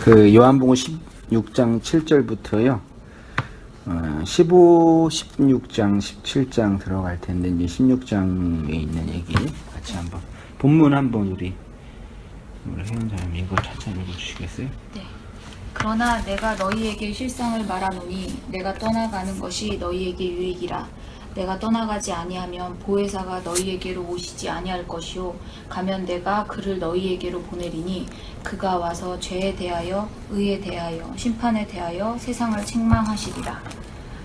그 요한복음 16장 7절부터요. 15, 16장, 17장 들어갈 텐데 이제 16장에 있는 얘기 같이 한번 본문 한번 우리 회원자님 이거 차차 읽어주시겠어요? 네. 그러나 내가 너희에게 실상을 말하노니 내가 떠나가는 것이 너희에게 유익이라. 내가 떠나가지 아니하면 보혜사가 너희에게로 오시지 아니할 것이요 가면 내가 그를 너희에게로 보내리니 그가 와서 죄에 대하여 의에 대하여 심판에 대하여 세상을 책망하시리라.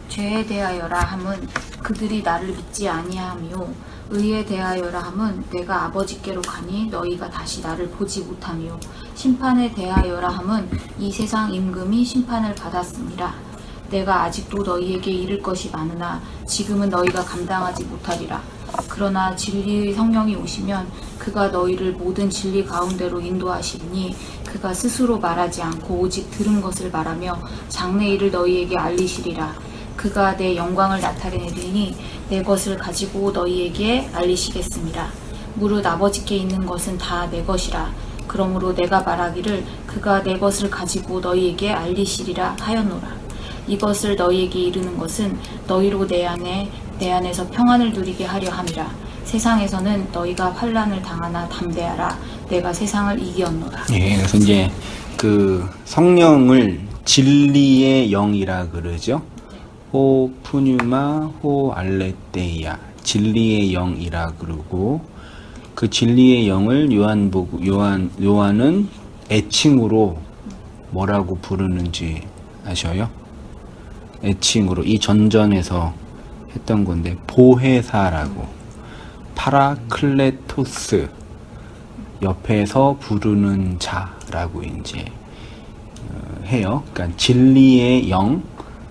죄에 대하여라 함은 그들이 나를 믿지 아니하며 의에 대하여라 함은 내가 아버지께로 가니 너희가 다시 나를 보지 못하며 심판에 대하여라 함은 이 세상 임금이 심판을 받았음이라. 내가 아직도 너희에게 이를 것이 많으나 지금은 너희가 감당하지 못하리라. 그러나 진리의 성령이 오시면 그가 너희를 모든 진리 가운데로 인도하시리니 그가 스스로 말하지 않고 오직 들은 것을 말하며 장래 일을 너희에게 알리시리라. 그가 내 영광을 나타내리니 내 것을 가지고 너희에게 알리시겠습니다. 무릇 아버지께 있는 것은 다 내 것이라. 그러므로 내가 말하기를 그가 내 것을 가지고 너희에게 알리시리라 하였노라. 이것을 너희에게 이르는 것은 너희로 내 안에서 평안을 누리게 하려 함이라. 세상에서는 너희가 환난을 당하나 담대하라. 내가 세상을 이기었노라. 예, 그래서 이제 그 성령을 진리의 영이라 그러죠. 호 푸뉴마 호 알레테이아, 진리의 영이라 그러고, 그 진리의 영을 요한은 애칭으로 뭐라고 부르는지 아셔요? 애칭으로 이 전전에서 했던 건데 보혜사라고, 파라클레토스, 옆에서 부르는 자라고 이제 해요. 그러니까 진리의 영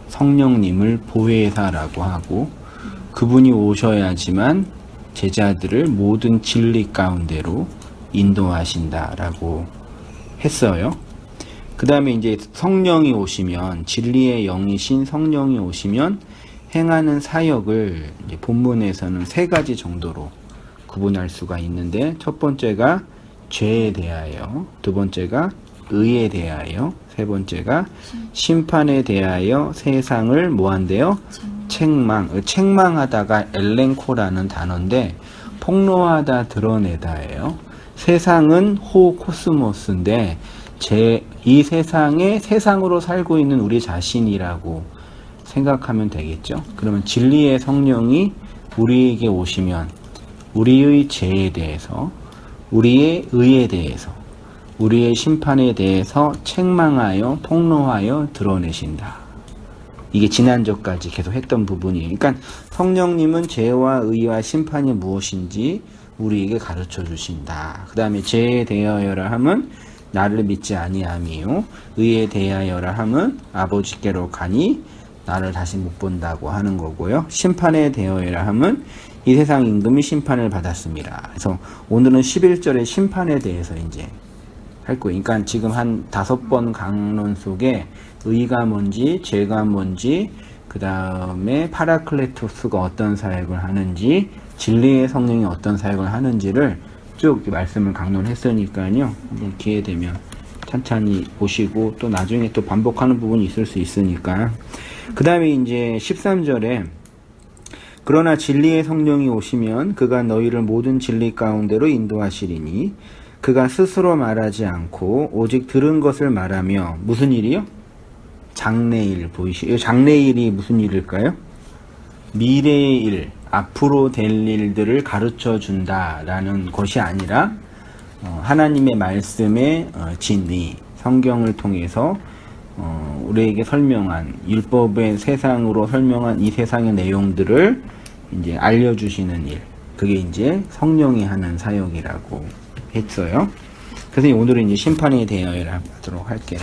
성령님을 보혜사라고 하고, 그분이 오셔야지만 제자들을 모든 진리 가운데로 인도하신다라고 했어요. 그 다음에 이제 성령이 오시면, 진리의 영이신 성령이 오시면 행하는 사역을 이제 본문에서는 세 가지 정도로 구분할 수가 있는데, 첫 번째가 죄에 대하여, 두 번째가 의에 대하여, 세 번째가 심판에 대하여 세상을 뭐한대요? 책망하다가 엘렌코라는 단어인데 폭로하다, 드러내다예요. 세상은 호 코스모스인데 이 세상에 세상으로 살고 있는 우리 자신이라고 생각하면 되겠죠. 그러면 진리의 성령이 우리에게 오시면 우리의 죄에 대해서, 우리의 의에 대해서, 우리의 심판에 대해서 책망하여 폭로하여 드러내신다. 이게 지난주까지 계속 했던 부분이에요. 그러니까 성령님은 죄와 의와 심판이 무엇인지 우리에게 가르쳐 주신다. 그 다음에 죄에 대하여라 함은 나를 믿지 아니하며, 의에 대하여라 함은 아버지께로 가니 나를 다시 못 본다고 하는 거고요. 심판에 대하여라 함은 이 세상 임금이 심판을 받았습니다. 그래서 오늘은 11절의 심판에 대해서 이제 할 거예요. 그러니까 지금 한 5번 강론 속에 의가 뭔지, 죄가 뭔지, 그 다음에 파라클레토스가 어떤 사역을 하는지, 진리의 성령이 어떤 사역을 하는지를 쭉 말씀을 강론했으니까요. 한번 기회 되면 찬찬히 보시고 또 나중에 또 반복하는 부분이 있을 수 있으니까. 그 다음에 이제 13절에 그러나 진리의 성령이 오시면 그가 너희를 모든 진리 가운데로 인도하시리니 그가 스스로 말하지 않고 오직 들은 것을 말하며, 무슨 일이요? 장래일 보이시죠? 장래일이 무슨 일일까요? 미래의 일, 앞으로 될 일들을 가르쳐 준다라는 것이 아니라 하나님의 말씀의 진리, 성경을 통해서 우리에게 설명한, 율법의 세상으로 설명한 이 세상의 내용들을 이제 알려주시는 일, 그게 이제 성령이 하는 사역이라고 했어요. 그래서 오늘은 이제 심판에 대하여 하도록 할게요.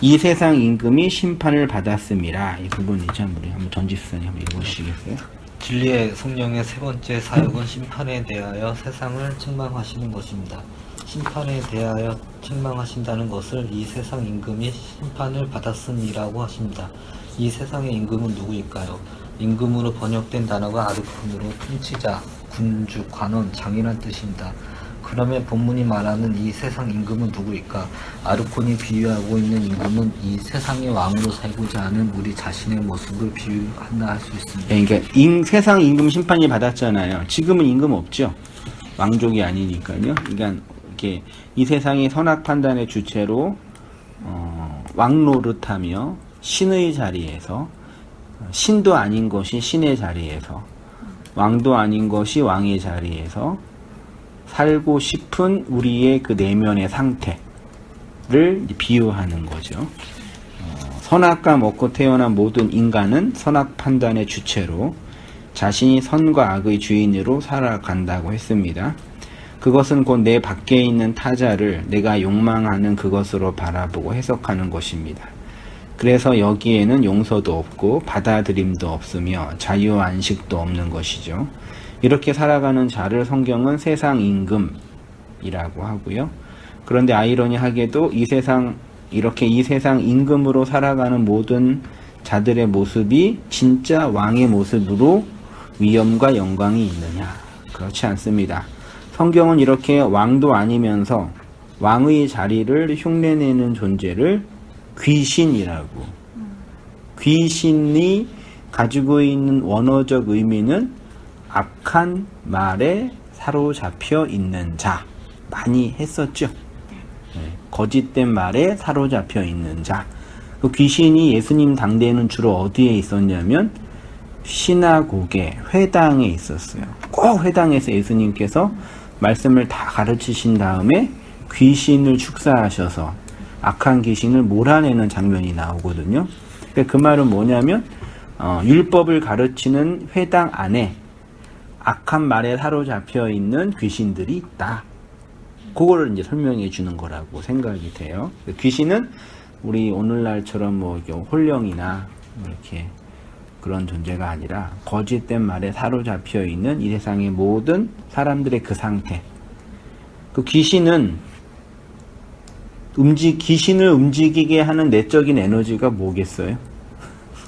이 세상 임금이 심판을 받았음이라. 이 부분이죠. 우리 한번 전지수님 한번 읽어주시겠어요? 진리의 성령의 세 번째 사역은 심판에 대하여 세상을 책망하시는 것입니다. 심판에 대하여 책망하신다는 것을 이 세상 임금이 심판을 받았음이라고 하십니다. 이 세상의 임금은 누구일까요? 임금으로 번역된 단어가 아르콘으로 통치자, 군주, 관원, 장이란 뜻입니다. 그러면 본문이 말하는 이 세상 임금은 누구일까? 아르콘이 비유하고 있는 임금은 이 세상의 왕으로 살고자 하는 우리 자신의 모습을 비유한다 할 수 있습니다. 그러니까 세상 임금 심판이 받았잖아요. 지금은 임금 없죠. 왕족이 아니니까요. 그러니까 이렇게 이 세상의 선악 판단의 주체로 왕노릇하며 신의 자리에서, 신도 아닌 것이 신의 자리에서, 왕도 아닌 것이 왕의 자리에서 살고 싶은 우리의 그 내면의 상태를 비유하는 거죠. 선악과 먹고 태어난 모든 인간은 선악 판단의 주체로 자신이 선과 악의 주인으로 살아간다고 했습니다. 그것은 곧 내 밖에 있는 타자를 내가 욕망하는 그것으로 바라보고 해석하는 것입니다. 그래서 여기에는 용서도 없고 받아들임도 없으며 자유안식도 없는 것이죠. 이렇게 살아가는 자를 성경은 세상 임금이라고 하고요. 그런데 아이러니하게도 이렇게 이 세상 임금으로 살아가는 모든 자들의 모습이 진짜 왕의 모습으로 위엄과 영광이 있느냐? 그렇지 않습니다. 성경은 이렇게 왕도 아니면서 왕의 자리를 흉내내는 존재를 귀신이라고. 귀신이 가지고 있는 원어적 의미는 악한 말에 사로잡혀 있는 자. 많이 했었죠. 거짓된 말에 사로잡혀 있는 자. 그 귀신이 예수님 당대에는 주로 어디에 있었냐면 시나고게, 회당에 있었어요. 꼭 회당에서 예수님께서 말씀을 다 가르치신 다음에 귀신을 축사하셔서 악한 귀신을 몰아내는 장면이 나오거든요. 그 말은 뭐냐면 율법을 가르치는 회당 안에 악한 말에 사로잡혀 있는 귀신들이 있다. 그거를 이제 설명해 주는 거라고 생각이 돼요. 귀신은 우리 오늘날처럼 뭐 홀령이나 이렇게 그런 존재가 아니라 거짓된 말에 사로잡혀 있는 이 세상의 모든 사람들의 그 상태. 그 귀신은 귀신을 움직이게 하는 내적인 에너지가 뭐겠어요?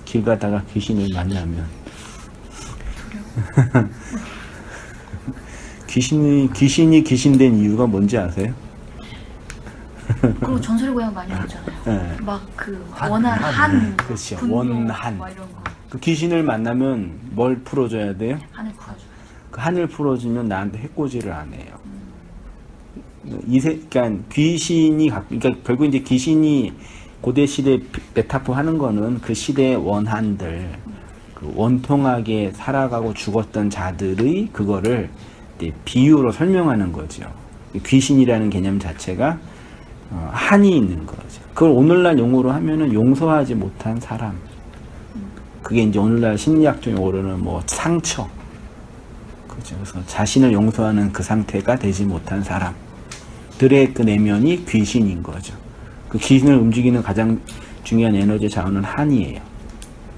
길 가다가 귀신을 만나면 귀신이 귀신된 이유가 뭔지 아세요? 그리고 전설의 고향 많이 나오잖아요. 네. 막 그 원한 한 그렇죠. 분노, 원한. 막 이런 거. 그 귀신을 만나면 뭘 풀어줘야 돼요? 하늘 풀어줘. 그 하늘 풀어주면 나한테 해코지를 안 해요. 그러니까 귀신이, 그러니까 결국 이제 귀신이 고대 시대 메타포 하는 거는 그 시대의 원한들, 그 원통하게 살아가고 죽었던 자들의 그거를 이제 비유로 설명하는 거죠. 귀신이라는 개념 자체가 한이 있는 거죠. 그걸 오늘날 용어로 하면은 용서하지 못한 사람. 그게 이제 오늘날 심리학적 용어로는 뭐 상처. 그죠. 그래서 자신을 용서하는 그 상태가 되지 못한 사람들의 그 내면이 귀신인 거죠. 그 귀신을 움직이는 가장 중요한 에너지 자원은 한이에요.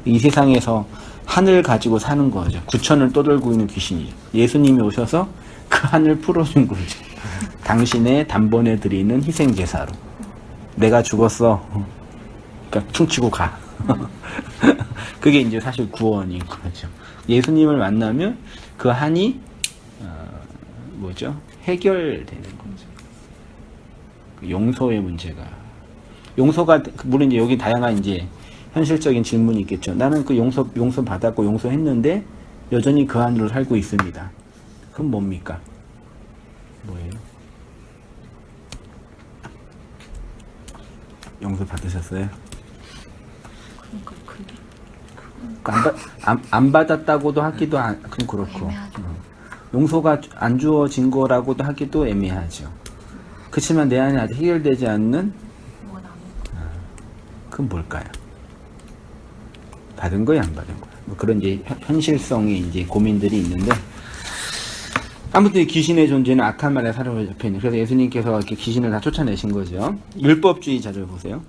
이 세상에서 한을 가지고 사는 거죠. 구천을 떠들고 있는 귀신이죠. 예수님이 오셔서 그 한을 풀어준 거죠. 당신의 단번에 드리는 희생제사로. 내가 죽었어. 그러니까 퉁치고 가. 그게 이제 사실 구원인 거죠. 예수님을 만나면 그 한이 해결되는 거죠. 그 용서의 문제가. 용서가 물론 이제 여기 다양한 이제 현실적인 질문이 있겠죠. 나는 그 용서 받았고 용서했는데 여전히 그 안으로 살고 있습니다. 그럼 뭡니까? 뭐예요? 용서 받으셨어요? 그러니까 안 받았다고도 하기도 그럼 그렇고. 애매하죠. 용서가 안 주어진 거라고도 하기도 애매하죠. 그렇지만 내 안에 아직 해결되지 않는 뭐가 나오는 그건 뭘까요? 받은 거야, 안 받은 거야? 뭐 그런 이제 현실성의 이제 고민들이 있는데, 아무튼 귀신의 존재는 악한 말에 사로잡혀 있는. 그래서 예수님께서 이렇게 귀신을 다 쫓아내신 거죠. 율법주의자들 보세요.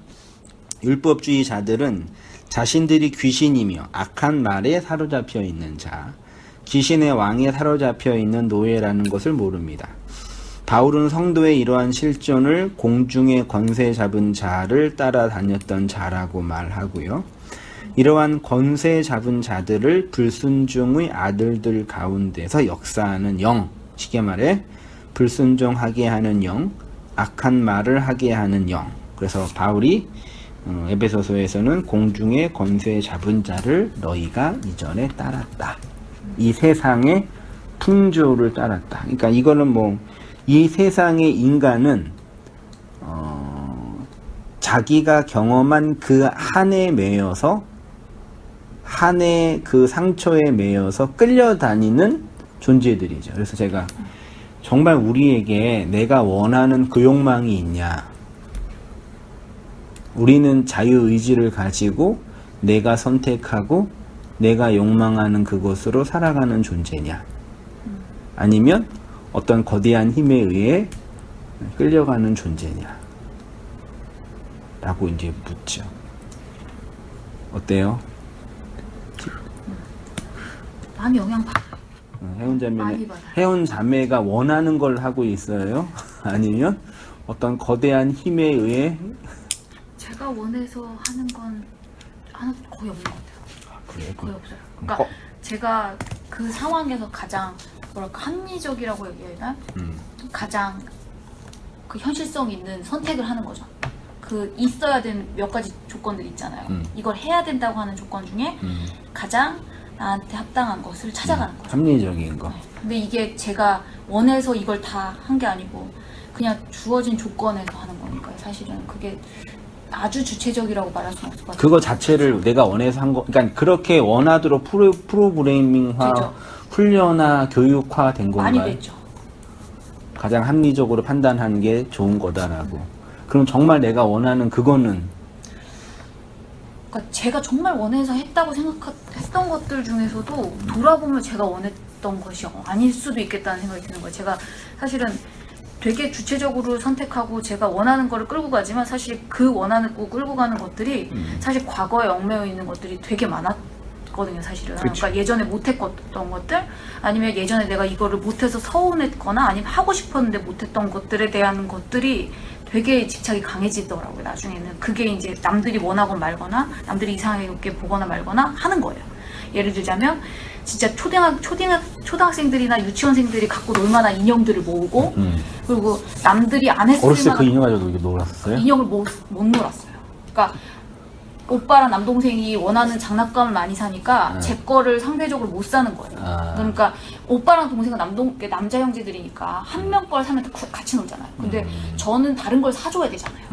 율법주의자들은 자신들이 귀신이며 악한 말에 사로잡혀 있는 자, 귀신의 왕에 사로잡혀 있는 노예라는 것을 모릅니다. 바울은 성도의 이러한 실존을 공중의 권세 잡은 자를 따라다녔던 자라고 말하고요. 이러한 권세 잡은 자들을 불순종의 아들들 가운데서 역사하는 영, 쉽게 말해 불순종하게 하는 영, 악한 말을 하게 하는 영. 그래서 바울이 에베소서에서는 공중의 권세 잡은 자를 너희가 이전에 따랐다. 이 세상의 풍조를 따랐다. 그러니까 이거는 뭐 이 세상의 인간은 자기가 경험한 그 한에 매여서 한의 그 상처에 매여서 끌려다니는 존재들이죠. 그래서 제가 정말 우리에게 내가 원하는 그 욕망이 있냐? 우리는 자유의지를 가지고 내가 선택하고 내가 욕망하는 그것으로 살아가는 존재냐? 아니면 어떤 거대한 힘에 의해 끌려가는 존재냐? 라고 이제 묻죠. 어때요? 많이 영향받아요. 많이 받아요. 해운 자매가 원하는 걸 하고 있어요? 아니면 어떤 거대한 힘에 의해? 제가 원해서 하는 건 하나 거의 없는 것 같아요. 그래요? 거의 없어요. 그러니까 제가 그 상황에서 가장 뭐랄까 합리적이라고 얘기해야 되나? 가장 그 현실성 있는 선택을 하는 거죠. 그 있어야 되는 몇 가지 조건들이 있잖아요. 이걸 해야 된다고 하는 조건 중에 가장 나한테 합당한 것을 찾아가는 거죠. 합리적인 거. 네. 근데 이게 제가 원해서 이걸 다 한 게 아니고 그냥 주어진 조건에서 하는 거니까요. 사실은 그게 아주 주체적이라고 말할 수는 없을 것 같아요. 그거 자체를 내가 원해서 한 거, 그러니까 그렇게 원하도록 프로그래밍화, 그죠. 훈련화, 교육화 된 건가요? 많이 됐죠. 가장 합리적으로 판단하는 게 좋은 거다라고. 그럼 정말 내가 원하는 그거는 그러니까 제가 정말 원해서 했다고 생각했던 것들 중에서도 돌아보면 제가 원했던 것이 아닐 수도 있겠다는 생각이 드는 거예요. 제가 사실은 되게 주체적으로 선택하고 제가 원하는 거를 끌고 가지만 사실 그 원하는 거 끌고 가는 것들이 사실 과거에 얽매여 있는 것들이 되게 많았거든요. 사실은. 그쵸. 그러니까 예전에 못했던 것들 아니면 예전에 내가 이거를 못해서 서운했거나 아니면 하고 싶었는데 못했던 것들에 대한 것들이 되게 집착이 강해지더라고요. 나중에는 그게 이제 남들이 원하건 말거나 남들이 이상하게 보거나 말거나 하는 거예요. 예를 들자면 진짜 초등학생들이나 유치원생들이 갖고 놀 만한 인형들을 모으고 그리고 남들이 안 했을 어렸을 때 그 만한 인형 가지고 이렇게 놀았었어요? 인형을 못 놀았어요. 그러니까 오빠랑 남동생이 원하는 장난감을 많이 사니까 제 거를 상대적으로 못 사는 거예요. 그러니까 오빠랑 동생은 남자 형제들이니까 한 명 걸 사면 같이 놀잖아요. 근데 저는 다른 걸 사줘야 되잖아요.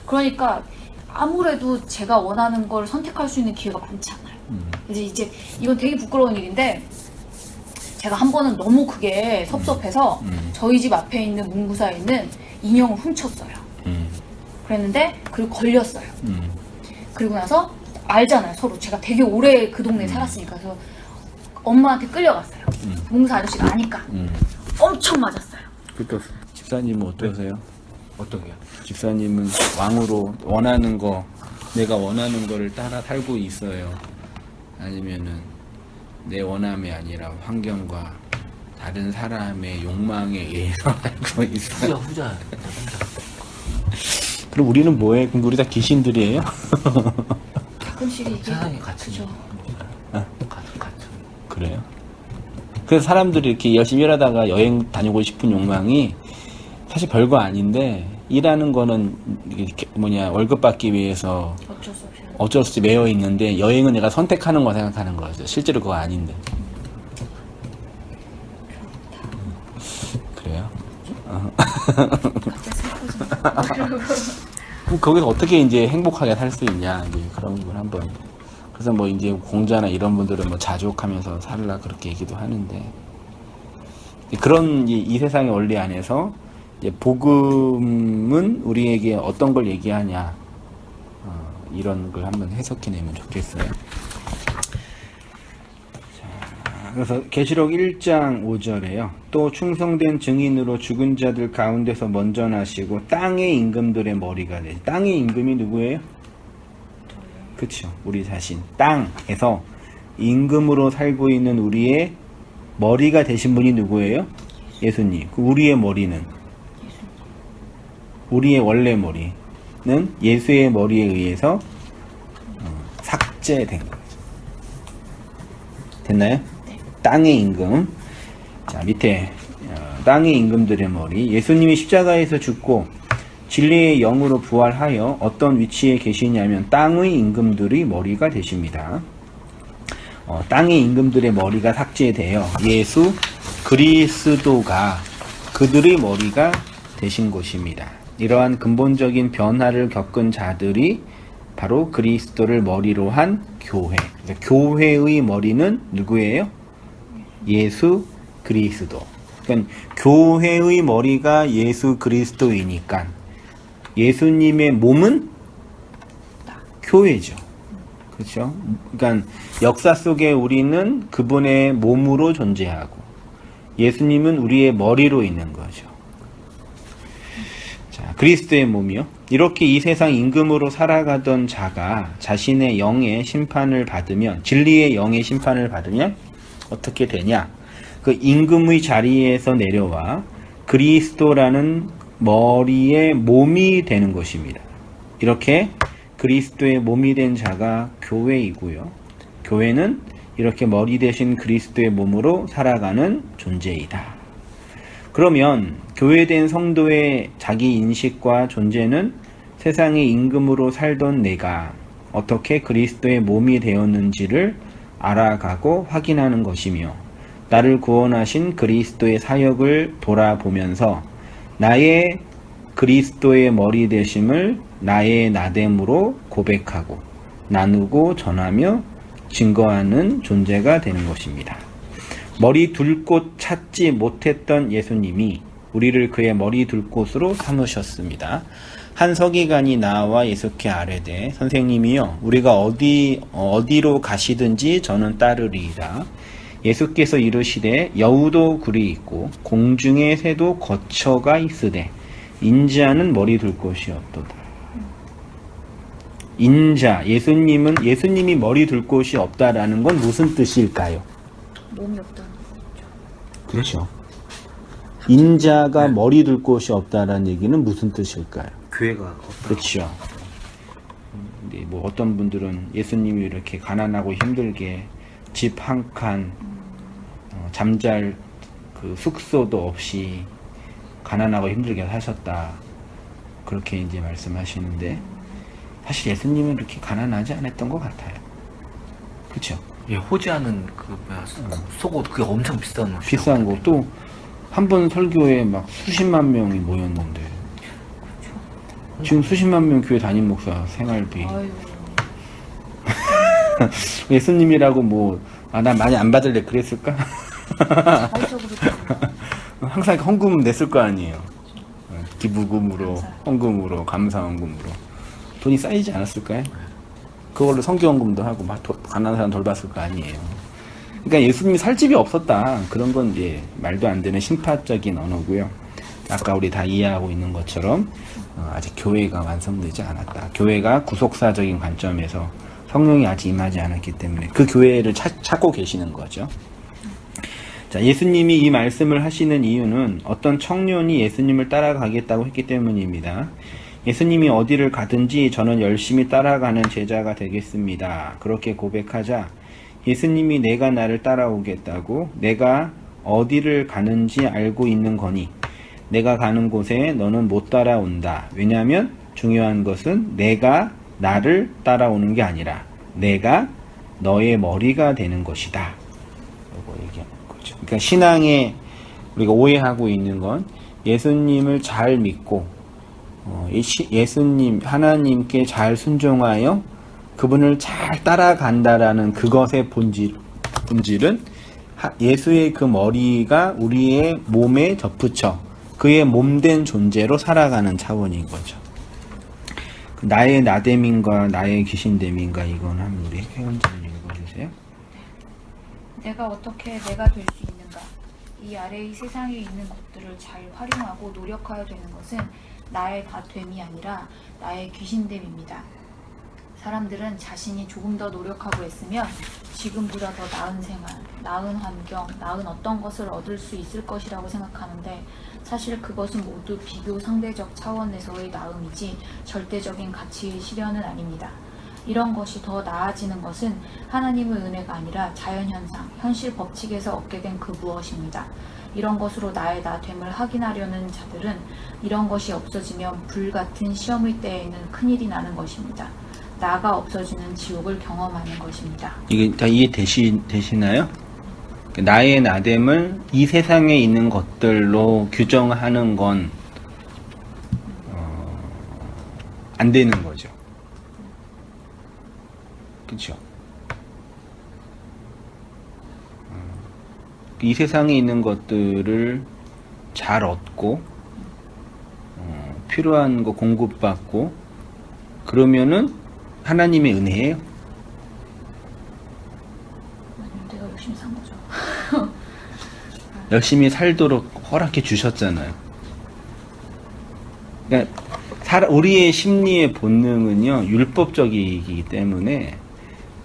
그러니까 아무래도 제가 원하는 걸 선택할 수 있는 기회가 많지 않아요. 이제 이건 되게 부끄러운 일인데 제가 한 번은 너무 그게 섭섭해서 저희 집 앞에 있는 문구사에 있는 인형을 훔쳤어요. 그랬는데 그리고 걸렸어요. 그리고 나서 알잖아요, 서로. 제가 되게 오래 그 동네에 살았으니까. 그래서 엄마한테 끌려갔어요. 문구사 아저씨가 아니까. 엄청 맞았어요. 그러니까 집사님은 어떠세요? 어떻게요? 집사님은 왕으로 원하는 거, 내가 원하는 거를 따라 살고 있어요? 아니면은 내 원함이 아니라 환경과 다른 사람의 욕망에 의해서 살고 있어요? 후자. 그럼 우리는 뭐해? 그럼 우리 다 귀신들이에요? 가끔씩 이게 세상에 갇힌 그죠. 갇힌. 그래요? 그래서 사람들이 이렇게 열심히 일하다가 여행 다니고 싶은 욕망이 사실 별거 아닌데 일하는 거는 이게 월급 받기 위해서 어쩔 수 없이. 어쩔 수 없이 매여 있는데 여행은 내가 선택하는 거 생각하는 거죠. 실제로 그거 아닌데. 그래요? 갑자기 슬퍼지네. 그럼 거기서 어떻게 이제 행복하게 살 수 있냐, 이제 그런 걸 한번. 그래서 뭐 이제 공자나 이런 분들은 뭐 자족하면서 살라 그렇게 얘기도 하는데. 그런 이 세상의 원리 안에서 이제 복음은 우리에게 어떤 걸 얘기하냐, 이런 걸 한번 해석해 내면 좋겠어요. 그래서 계시록 1장 5절에요. 또 충성된 증인으로 죽은 자들 가운데서 먼저 나시고 땅의 임금들의 머리가 되지. 땅의 임금이 누구예요? 그쵸. 우리 자신. 땅에서 임금으로 살고 있는 우리의 머리가 되신 분이 누구예요? 예수님. 그 우리의 머리는? 우리의 원래 머리는 예수의 머리에 의해서 삭제된 거죠. 됐나요? 땅의 임금. 자, 밑에 땅의 임금들의 머리. 예수님이 십자가에서 죽고 진리의 영으로 부활하여 어떤 위치에 계시냐면 땅의 임금들의 머리가 되십니다. 땅의 임금들의 머리가 삭제되어 예수 그리스도가 그들의 머리가 되신 것입니다. 이러한 근본적인 변화를 겪은 자들이 바로 그리스도를 머리로 한 교회. 교회의 머리는 누구예요? 예수 그리스도. 그러니까 교회의 머리가 예수 그리스도이니까 예수님의 몸은 교회죠. 그렇죠? 그러니까 역사 속에 우리는 그분의 몸으로 존재하고 예수님은 우리의 머리로 있는 거죠. 자, 그리스도의 몸이요. 이렇게 이 세상 임금으로 살아가던 자가 자신의 영의 심판을 받으면, 진리의 영의 심판을 받으면 어떻게 되냐? 그 임금의 자리에서 내려와 그리스도라는 머리의 몸이 되는 것입니다. 이렇게 그리스도의 몸이 된 자가 교회이고요. 교회는 이렇게 머리 대신 그리스도의 몸으로 살아가는 존재이다. 그러면 교회된 성도의 자기 인식과 존재는 세상의 임금으로 살던 내가 어떻게 그리스도의 몸이 되었는지를 알아가고 확인하는 것이며, 나를 구원하신 그리스도의 사역을 돌아보면서 나의 그리스도의 머리 되심을 나의 나됨으로 고백하고 나누고 전하며 증거하는 존재가 되는 것입니다. 머리 둘 곳 찾지 못했던 예수님이 우리를 그의 머리 둘 곳으로 삼으셨습니다. 한 서기관이 나와 예수께 아뢰되, 선생님이여, 우리가 어디로 가시든지 저는 따르리이다. 예수께서 이르시되, 여우도 굴이 있고 공중의 새도 거처가 있으되 인자는 머리 둘 곳이 없도다. 인자, 예수님이 머리 둘 곳이 없다라는 건 무슨 뜻일까요? 몸이 없다는 거죠. 그렇죠. 인자가 머리 둘 곳이 없다라는 얘기는 무슨 뜻일까요? 교회가 없다. 그렇죠. 근데 뭐 어떤 분들은 예수님이 이렇게 가난하고 힘들게 집 한 칸, 잠잘 그 숙소도 없이 가난하고 힘들게 사셨다, 그렇게 이제 말씀하시는데, 사실 예수님은 그렇게 가난하지 않았던 것 같아요. 그렇죠? 예, 호지하는 속옷 그게 엄청 비싼 거. 또 한 번 설교에 막 수십만 명이 모였는데, 지금 수십만 명 교회 담임 목사 생활비. 아유, 예수님이라고 뭐, 나 많이 안 받을래 그랬을까? 사회적으로 항상 헌금 냈을 거 아니에요. 기부금으로, 헌금으로, 감사헌금으로 돈이 쌓이지 않았을까요? 그걸로 성교헌금도 하고 막 가난한 사람 돌봤을 거 아니에요. 그러니까 예수님이 살 집이 없었다, 그런 건 이제 말도 안 되는 신파적인 언어고요. 아까 우리 다 이해하고 있는 것처럼 아직 교회가 완성되지 않았다. 교회가 구속사적인 관점에서 성령이 아직 임하지 않았기 때문에 그 교회를 찾고 계시는 거죠. 자, 예수님이 이 말씀을 하시는 이유는 어떤 청년이 예수님을 따라가겠다고 했기 때문입니다. 예수님이 어디를 가든지 저는 열심히 따라가는 제자가 되겠습니다. 그렇게 고백하자 예수님이 내가 나를 따라오겠다고, 내가 어디를 가는지 알고 있는 거니 내가 가는 곳에 너는 못 따라온다. 왜냐하면 중요한 것은 내가 나를 따라오는 게 아니라 내가 너의 머리가 되는 것이다. 이거 얘기하는 거죠. 그러니까 신앙에 우리가 오해하고 있는 건 예수님을 잘 믿고 예수님, 하나님께 잘 순종하여 그분을 잘 따라간다라는 그것의 본질은 예수의 그 머리가 우리의 몸에 접붙여 그의 몸된 존재로 살아가는 차원인 거죠. 나의 나됨인가 나의 귀신됨인가, 이건 한번 우리 회원장님 읽어주세요. 내가 어떻게 내가 될 수 있는가? 이 아래의 세상에 있는 것들을 잘 활용하고 노력하여 되는 것은 나의 다됨이 아니라 나의 귀신됨입니다. 사람들은 자신이 조금 더 노력하고 했으면 지금보다 더 나은 생활, 나은 환경, 나은 어떤 것을 얻을 수 있을 것이라고 생각하는데, 사실 그것은 모두 비교 상대적 차원에서의 나음이지 절대적인 가치의 실현은 아닙니다. 이런 것이 더 나아지는 것은 하나님의 은혜가 아니라 자연현상, 현실 법칙에서 얻게 된 그 무엇입니다. 이런 것으로 나의 나됨을 확인하려는 자들은 이런 것이 없어지면 불같은 시험의 때에는 큰일이 나는 것입니다. 나가 없어지는 지옥을 경험하는 것입니다. 이게 다 이해되시나요? 나의 나됨을 이 세상에 있는 것들로 규정하는 건 안 되는 거죠. 그렇죠? 이 세상에 있는 것들을 잘 얻고 필요한 거 공급받고 그러면은 하나님의 은혜예요. 내가 열심히 산 거죠. 열심히 살도록 허락해 주셨잖아요. 그러니까 우리의 심리의 본능은요, 율법적이기 때문에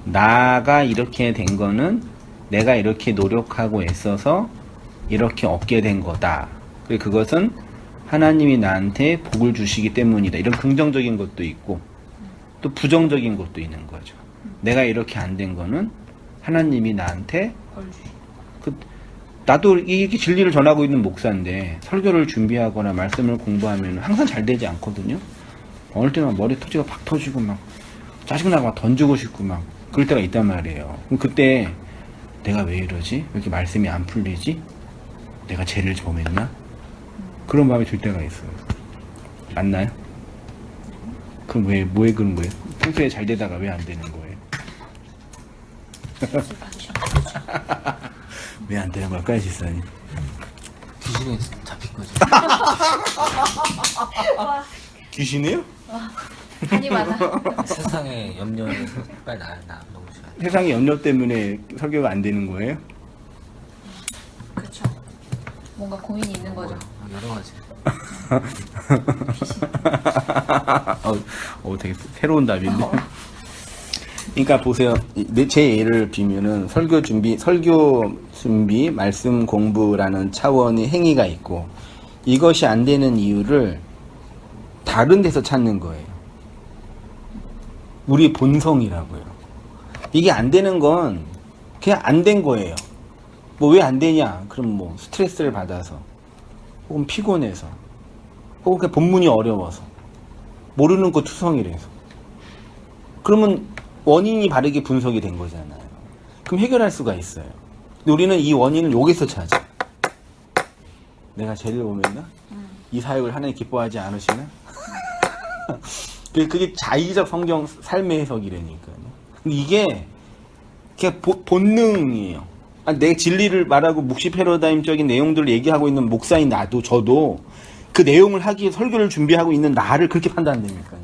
나가 이렇게 된 거는 내가 이렇게 노력하고 애써서 이렇게 얻게 된 거다. 그리고 그것은 하나님이 나한테 복을 주시기 때문이다. 이런 긍정적인 것도 있고 또 부정적인 것도 있는 거죠. 내가 이렇게 안 된 거는 하나님이 나한테 나도 이렇게 진리를 전하고 있는 목사인데 설교를 준비하거나 말씀을 공부하면 항상 잘 되지 않거든요. 어느 때는 머리 터지고 박 터지고 막 짜증나고 막 던지고 싶고 막 그럴 때가 있단 말이에요. 그럼 그때 내가 왜 이러지? 왜 이렇게 말씀이 안 풀리지? 내가 죄를 범했나? 그런 마음이 들 때가 있어요. 맞나요? 그럼 왜 그런 거예요? 평소에 잘 되다가 왜 안 되는 거예요? 왜 안 되는 걸까요, 집사님? 귀신에 잡힌 거지. 귀신이에요? 한이 많아. 세상에 염려해서 빨리 나 너무 좋아. 세상의 염려 때문에 설교가 안 되는 거예요? 그렇죠. 뭔가 고민이 있는 거죠. 여러 가지. 되게 새로운 답인데. 그러니까 보세요. 제 예를 비면은 설교 준비, 말씀 공부라는 차원의 행위가 있고 이것이 안 되는 이유를 다른 데서 찾는 거예요. 우리 본성이라고요. 이게 안 되는 건 그냥 안 된 거예요. 뭐 왜 안 되냐? 그럼 뭐 스트레스를 받아서 혹은 피곤해서 혹은 그냥 본문이 어려워서 모르는 거 투성이라서 그러면 원인이 바르게 분석이 된 거잖아요. 그럼 해결할 수가 있어요. 근데 우리는 이 원인을 여기서 찾아. 내가 죄를 범했나? 이 사역을 하나님 기뻐하지 않으시나? 그게 자의적 성경 삶의 해석이라니까요. 근데 이게 그냥 본능이에요. 내 진리를 말하고 묵시 패러다임적인 내용들을 얘기하고 있는 목사인 나도 저도 그 내용을 하기 위해 설교를 준비하고 있는 나를 그렇게 판단됩니까요?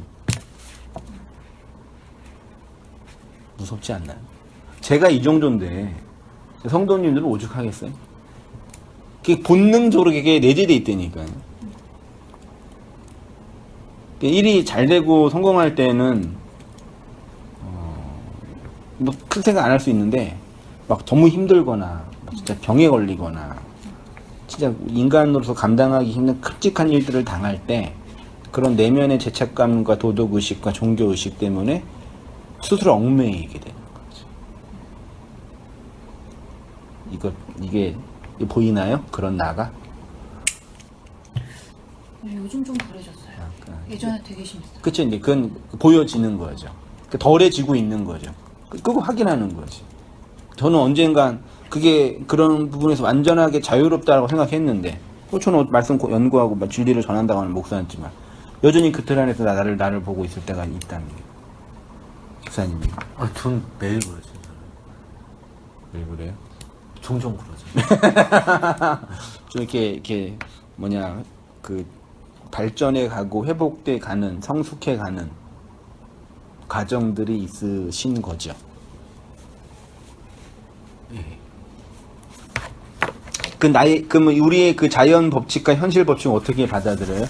무섭지 않나요? 제가 이 정도인데 성도님들은 오죽하겠어요? 그게 본능적으로 그게 내재돼 있다니까요. 일이 잘 되고 성공할 때는 뭐 큰 생각 안 할 수 있는데 막 너무 힘들거나 진짜 병에 걸리거나 진짜 인간으로서 감당하기 힘든 끔찍한 일들을 당할 때 그런 내면의 죄책감과 도덕의식과 종교의식 때문에 스스로 얽매이게 되는 거죠. 이게 보이나요? 그런 나가? 요즘 좀 덜해졌어요. 예전에 되게 심했어요. 그쵸, 이제 그건 보여지는 거죠. 덜해지고 있는 거죠. 그거 확인하는 거지. 저는 언젠간 그게 그런 부분에서 완전하게 자유롭다고 생각했는데, 저는 말씀 연구하고 진리를 전한다고 하는 목사였지만, 여전히 그 틀 안에서 나를 보고 있을 때가 있다는 게. 집사님이. 전 매일 그러죠. 왜 그래요? 종종 그러죠. 좀 이렇게 발전해 가고 회복돼 가는, 성숙해 가는 과정들이 있으신 거죠. 예. 그럼 우리의 그 자연 법칙과 현실 법칙은 어떻게 받아들여요?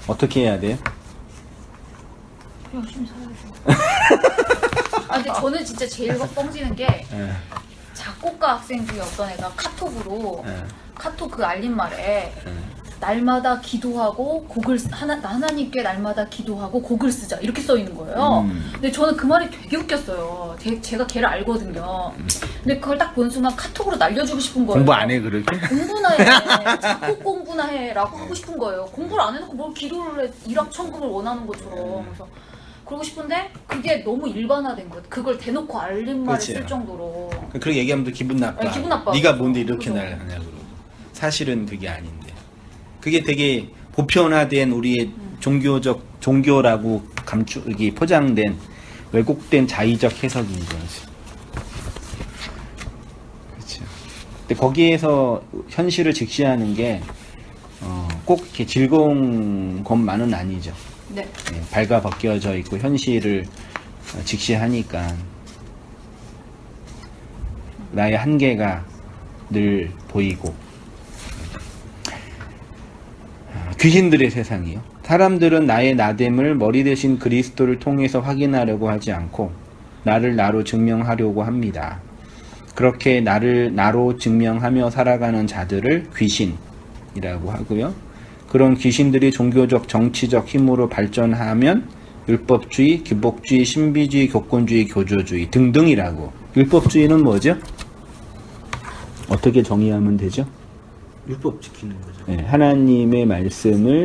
어떻게 해야 돼요? 열심히 살아야죠. 근데 저는 진짜 제일 뻥지는 게 작곡가 학생 중에 어떤 애가 카톡으로 카톡 그 알림말에 날마다 기도하고 하나님께 날마다 기도하고 곡을 쓰자 이렇게 써 있는 거예요. 근데 저는 그 말이 되게 웃겼어요. 제가 걔를 알거든요. 근데 그걸 딱 본 순간 카톡으로 날려주고 싶은 거예요. 공부 안 해 그렇게? 공부나 해. 작곡 공부나 해라고 하고 싶은 거예요. 공부를 안 해놓고 뭘 기도를 해. 일확천금을 원하는 것처럼. 그래서 그러고 싶은데 그게 너무 일반화된 거예요. 그걸 대놓고 알림말을 그치. 쓸 정도로. 그렇게 얘기하면 또 기분 나빠. 네, 기분 나빠. 네가 뭔데 이렇게 그죠. 날 하냐고. 사실은 그게 아닌데. 그게 되게 보편화된 우리의 종교라고 이게 포장된 왜곡된 자의적 해석인 거지. 그렇죠. 근데 거기에서 현실을 직시하는 게 꼭 이렇게 즐거운 것만은 아니죠. 네. 예, 발가 벗겨져 있고 현실을 직시하니까 나의 한계가 늘 보이고. 귀신들의 세상이요. 사람들은 나의 나됨을 머리 대신 그리스도를 통해서 확인하려고 하지 않고 나를 나로 증명하려고 합니다. 그렇게 나를 나로 증명하며 살아가는 자들을 귀신이라고 하고요. 그런 귀신들이 종교적, 정치적 힘으로 발전하면 율법주의, 기복주의, 신비주의, 교권주의, 교조주의 등등이라고. 율법주의는 뭐죠? 어떻게 정의하면 되죠? 율법 지키는 거죠. 네, 하나님의 말씀을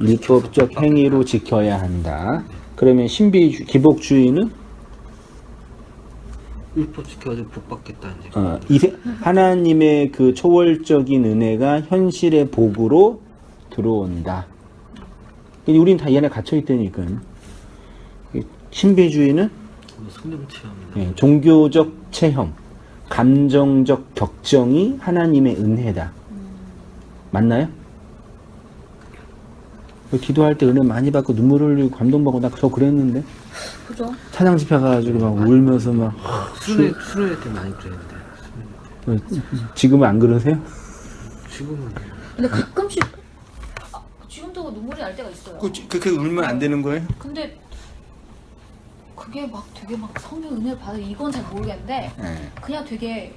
율법적 행위로 지켜야 한다. 그러면 기복주의는 율법 지켜가지고 복 받겠다 이제. 하나님의 그 초월적인 은혜가 현실의 복으로 들어온다. 우린 다 이 안에 갇혀 있다니까요. 신비주의는 성령 체험. 예, 종교적 체험, 감정적 격정이 하나님의 은혜다. 맞나요? 기도할 때 은혜 많이 받고 눈물 흘리고 감동받고 나 저 그랬는데 그죠? 찬양 집회 가가지고 막 울면서 막 수련회 때 많이 그랬는데. 지금은 안 그러세요? 지금은 근데 가끔씩 지금도 눈물이 날 때가 있어요. 그렇게 울면 안 되는 거예요? 근데 그게 막 되게 막 성령 은혜를 받아 이건 잘 모르겠는데 네. 그냥 되게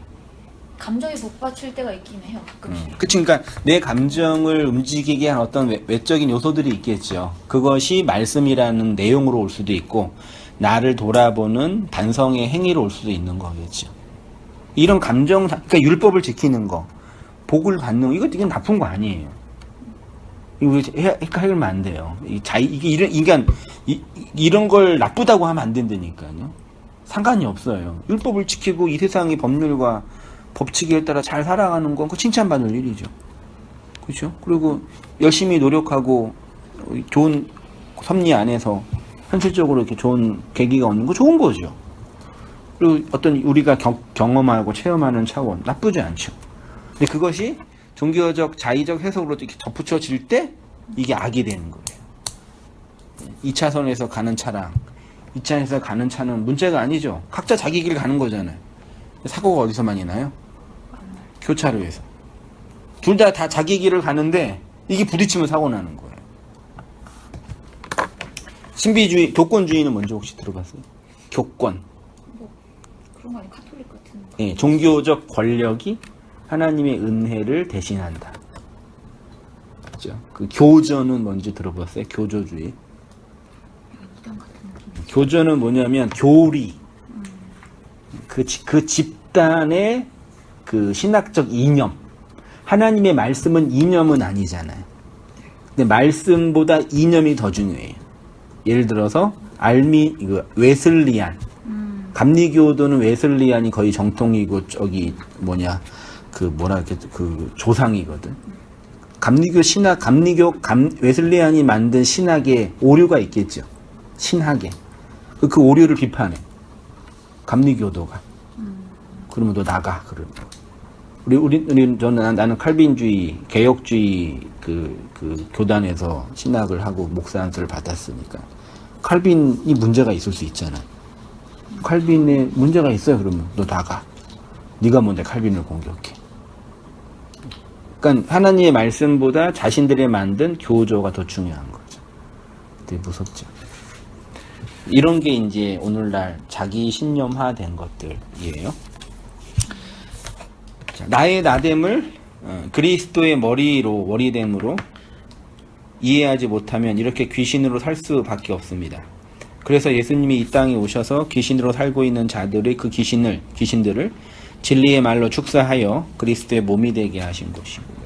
감정에 북받칠 때가 있긴 해요. 가끔씩. 그치, 그러니까 내 감정을 움직이게 한 어떤 외적인 요소들이 있겠죠. 그것이 말씀이라는 내용으로 올 수도 있고 나를 돌아보는 반성의 행위로 올 수도 있는 거겠죠. 이런 감정, 그러니까 율법을 지키는 거, 복을 받는 거, 이건 나쁜 거 아니에요. 이거 헷갈리면 안 돼요. 이게 이런 걸 나쁘다고 하면 안 된다니까요. 상관이 없어요. 율법을 지키고 이 세상의 법률과 법칙에 따라 잘 살아가는 건 그 칭찬받을 일이죠. 그렇죠? 그리고 열심히 노력하고 좋은 섭리 안에서 현실적으로 이렇게 좋은 계기가 얻는 거 좋은 거죠. 그리고 어떤 우리가 경험하고 체험하는 차원 나쁘지 않죠. 근데 그것이 종교적 자의적 해석으로 이렇게 덧붙여질 때 이게 악이 되는 거예요. 2차선에서 가는 차랑 2차선에서 가는 차는 문제가 아니죠. 각자 자기 길 가는 거잖아요. 사고가 어디서 많이 나요? 교차로에서. 둘 다 자기 길을 가는데 이게 부딪히면 사고 나는 거예요. 신비주의, 교권주의는 먼저 혹시 들어봤어요? 교권. 뭐 그런 거 아니 카톨릭 같은. 예, 종교적 권력이 하나님의 은혜를 대신한다. 그죠? 그 교전은 먼저 들어봤어요? 교조주의. 이단 같은 느낌. 교전은 뭐냐면 교리. 그 집단의 그 신학적 이념. 하나님의 말씀은 이념은 아니잖아요. 근데 말씀보다 이념이 더 중요해요. 예를 들어서 웨슬리안. 감리교도는 웨슬리안이 거의 정통이고 그 조상이거든. 웨슬리안이 만든 신학에 오류가 있겠죠. 신학에. 그 오류를 비판해. 감리교도가. 그러면 너 나가. 그러면. 나는 칼빈주의, 개혁주의 그 교단에서 신학을 하고 목사 안수를 받았으니까. 칼빈이 문제가 있을 수 있잖아. 칼빈에 문제가 있어요. 그러면 너 나가. 네가 뭔데 칼빈을 공격해. 그러니까 하나님의 말씀보다 자신들이 만든 교조가 더 중요한 거죠. 되게 무섭죠. 이런 게 이제 오늘날 자기 신념화된 것들이에요. 자, 나의 나됨을 그리스도의 머리됨으로 이해하지 못하면 이렇게 귀신으로 살 수밖에 없습니다. 그래서 예수님이 이 땅에 오셔서 귀신으로 살고 있는 자들의 그 귀신들을 진리의 말로 축사하여 그리스도의 몸이 되게 하신 것이고요.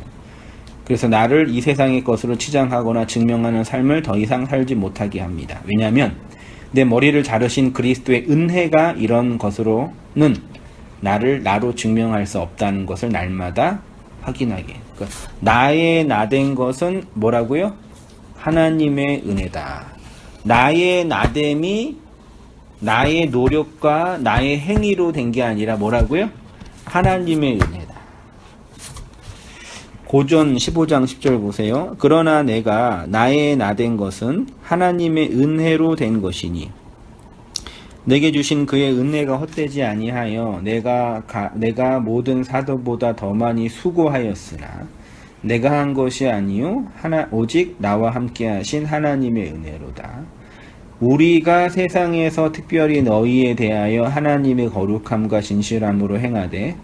그래서 나를 이 세상의 것으로 치장하거나 증명하는 삶을 더 이상 살지 못하게 합니다. 왜냐하면 내 머리를 자르신 그리스도의 은혜가 이런 것으로는 나를 나로 증명할 수 없다는 것을 날마다 확인하게. 그러니까 나의 나된 것은 뭐라고요? 하나님의 은혜다. 나의 나됨이 나의 노력과 나의 행위로 된 게 아니라 뭐라고요? 하나님의 은혜다. 고전 15장 10절 보세요. 그러나 내가 나의 나된 것은 하나님의 은혜로 된 것이니 내게 주신 그의 은혜가 헛되지 아니하여 내가 모든 사도보다 더 많이 수고하였으나 내가 한 것이 아니요 오직 나와 함께 하신 하나님의 은혜로다. 우리가 세상에서 특별히 너희에 대하여 하나님의 거룩함과 진실함으로 행하되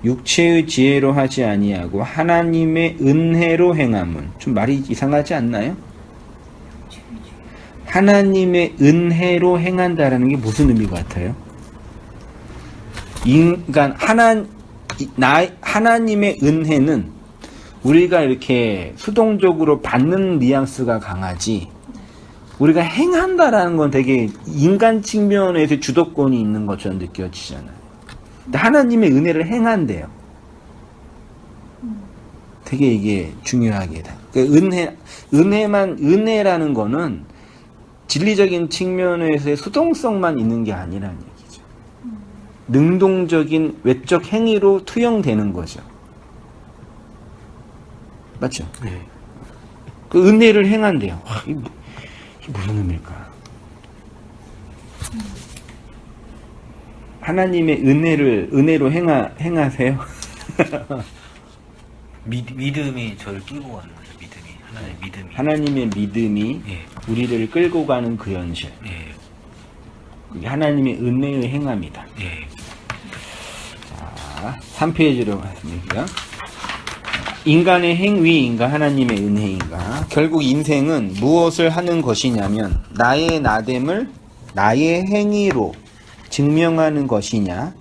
육체의 지혜로 하지 아니하고 하나님의 은혜로 행함은 좀 말이 이상하지 않나요? 하나님의 은혜로 행한다라는 게 무슨 의미 같아요? 인간 하나님의 은혜는 우리가 이렇게 수동적으로 받는 뉘앙스가 강하지 우리가 행한다라는 건 되게 인간 측면에서 주도권이 있는 것처럼 느껴지잖아요. 근데 하나님의 은혜를 행한대요. 되게 이게 중요하게 다. 은혜라는 거는 진리적인 측면에서의 수동성만 있는 게 아니라는 얘기죠. 능동적인 외적 행위로 투영되는 거죠. 맞죠? 네. 그 은혜를 행한대요. 이게 무슨 의미일까? 하나님의 은혜로 행하세요? 믿음이 저를 끌고 가는 거죠. 믿음이. 하나님의 믿음이. 하나님의 믿음이 예. 우리를 끌고 가는 그 현실. 예. 그게 하나님의 은혜의 행함이다. 예. 자, 3페이지로 갔습니다. 인간의 행위인가 하나님의 은혜인가? 결국 인생은 무엇을 하는 것이냐면 나의 나됨을 나의 행위로 증명하는 것이냐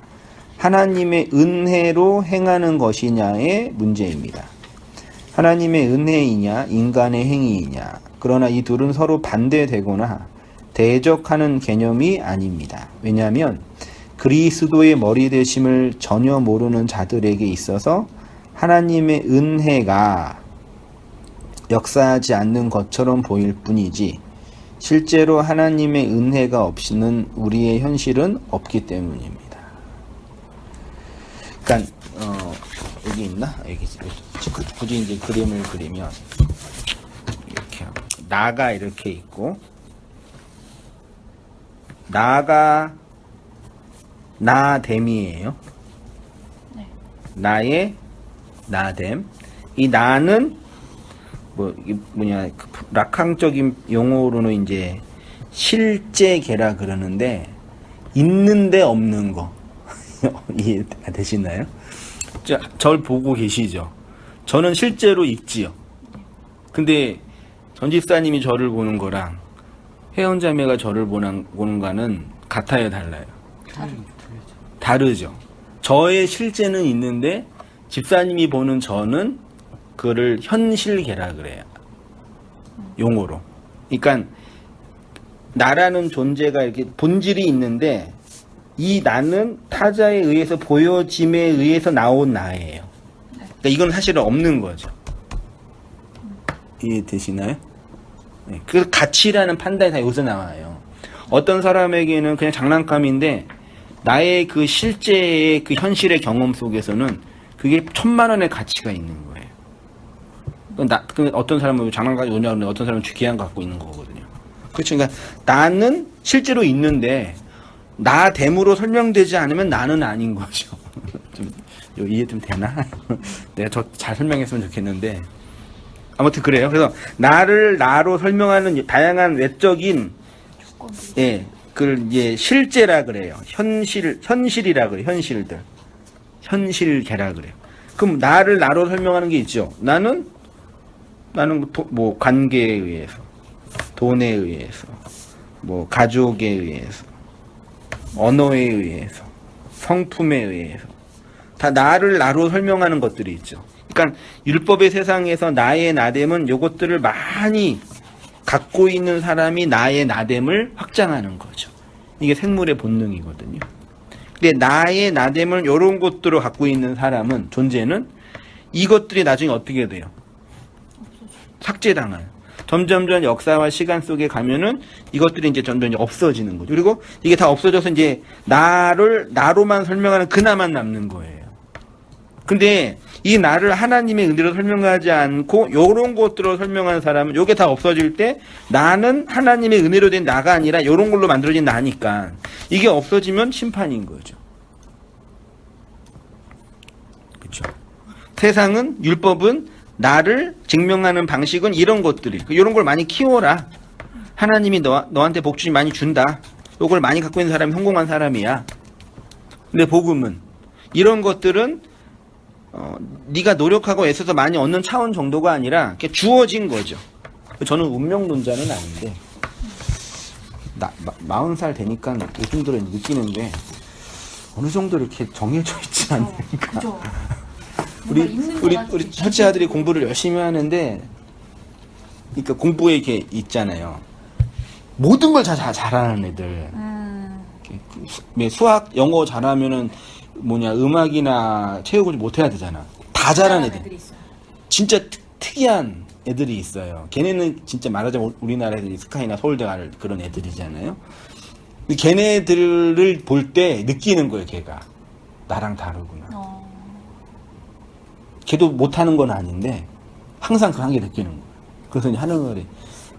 하나님의 은혜로 행하는 것이냐의 문제입니다. 하나님의 은혜이냐 인간의 행위이냐. 그러나 이 둘은 서로 반대되거나 대적하는 개념이 아닙니다. 왜냐하면 그리스도의 머리 되심을 전혀 모르는 자들에게 있어서 하나님의 은혜가 역사하지 않는 것처럼 보일 뿐이지 실제로 하나님의 은혜가 없이는 우리의 현실은 없기 때문입니다. 그러니까 여기 있나? 여기 굳이 이제 그림을 그리면 이렇게 하고 나가 이렇게 있고 나가 나됨이에요. 네. 나의 나됨. 이 나는 이게 락항적인 용어로는 이제 실제계라 그러는데 있는데 없는 거 이해되시나요? 절 보고 계시죠? 저는 실제로 있지요. 근데 전 집사님이 저를 보는 거랑 혜연자매가 저를 보는 거는 같아요, 달라요? 다르죠. 저의 실제는 있는데 집사님이 보는 저는 그거를 현실계라 그래요. 용어로. 그러니까 나라는 존재가 이렇게 본질이 있는데 이 나는 타자에 의해서 보여짐에 의해서 나온 나예요. 그러니까 이건 사실은 없는 거죠. 이해되시나요? 네. 그 가치라는 판단이 다 여기서 나와요. 어떤 사람에게는 그냥 장난감인데 나의 그 실제의 그 현실의 경험 속에서는 그게 1000만 원의 가치가 있는 거예요. 어떤 사람은 장난감이 오냐고 하는데 어떤 사람은 귀한 거 갖고 있는 거거든요. 그렇죠. 그러니까 나는 실제로 있는데 나됨으로 설명되지 않으면 나는 아닌 거죠. 좀 이해 좀 되나? 내가 더 잘 설명했으면 좋겠는데 아무튼 그래요. 그래서 나를 나로 설명하는 다양한 외적인 그걸 이제 실제라 그래요. 현실이라 그래요. 현실계라 그래요. 그럼 나를 나로 설명하는 게 있죠. 나는 뭐 관계에 의해서, 돈에 의해서, 뭐 가족에 의해서, 언어에 의해서, 성품에 의해서 다 나를 나로 설명하는 것들이 있죠. 그러니까 율법의 세상에서 나의 나됨은 요것들을 많이 갖고 있는 사람이 나의 나됨을 확장하는 거죠. 이게 생물의 본능이거든요. 근데 나의 나됨을 이런 것들을 갖고 있는 사람은, 존재는 이것들이 나중에 어떻게 돼요? 삭제당해요. 점점 역사와 시간 속에 가면은 이것들이 이제 점점 없어지는 거죠. 그리고 이게 다 없어져서 이제 나로만 설명하는 그나만 남는 거예요. 근데 이 나를 하나님의 은혜로 설명하지 않고 요런 것들로 설명하는 사람은 요게 다 없어질 때 나는 하나님의 은혜로 된 나가 아니라 요런 걸로 만들어진 나니까 이게 없어지면 심판인 거죠. 그렇죠. 세상은, 율법은 나를 증명하는 방식은 이런 것들이, 이런 걸 많이 키워라. 하나님이 너한테 복주시 많이 준다. 요걸 많이 갖고 있는 사람이 성공한 사람이야. 근데 복음은 이런 것들은 네가 노력하고 애써서 많이 얻는 차원 정도가 아니라 그냥 주어진 거죠. 저는 운명론자는 아닌데 40살 되니까 요즘 들어 느끼는 게 어느 정도 이렇게 정해져 있지 않으니까. 그죠. 우리 첫째 아들이 공부를 열심히 하는데, 그러니까 공부에 이렇게 있잖아요. 모든 걸 다 잘하는 애들. 수학, 영어 잘하면은 음악이나 체육을 못해야 되잖아. 다 잘하는 애들. 진짜 특이한 애들이 있어요. 걔네는 진짜 말하자면 우리나라 애들이 스카이나 서울대 갈 그런 애들이잖아요. 걔네들을 볼 때 느끼는 거예요, 걔가. 나랑 다르구나. 걔도 못하는 건 아닌데 항상 그런 게 느끼는 거예요. 그래서 이제 하늘에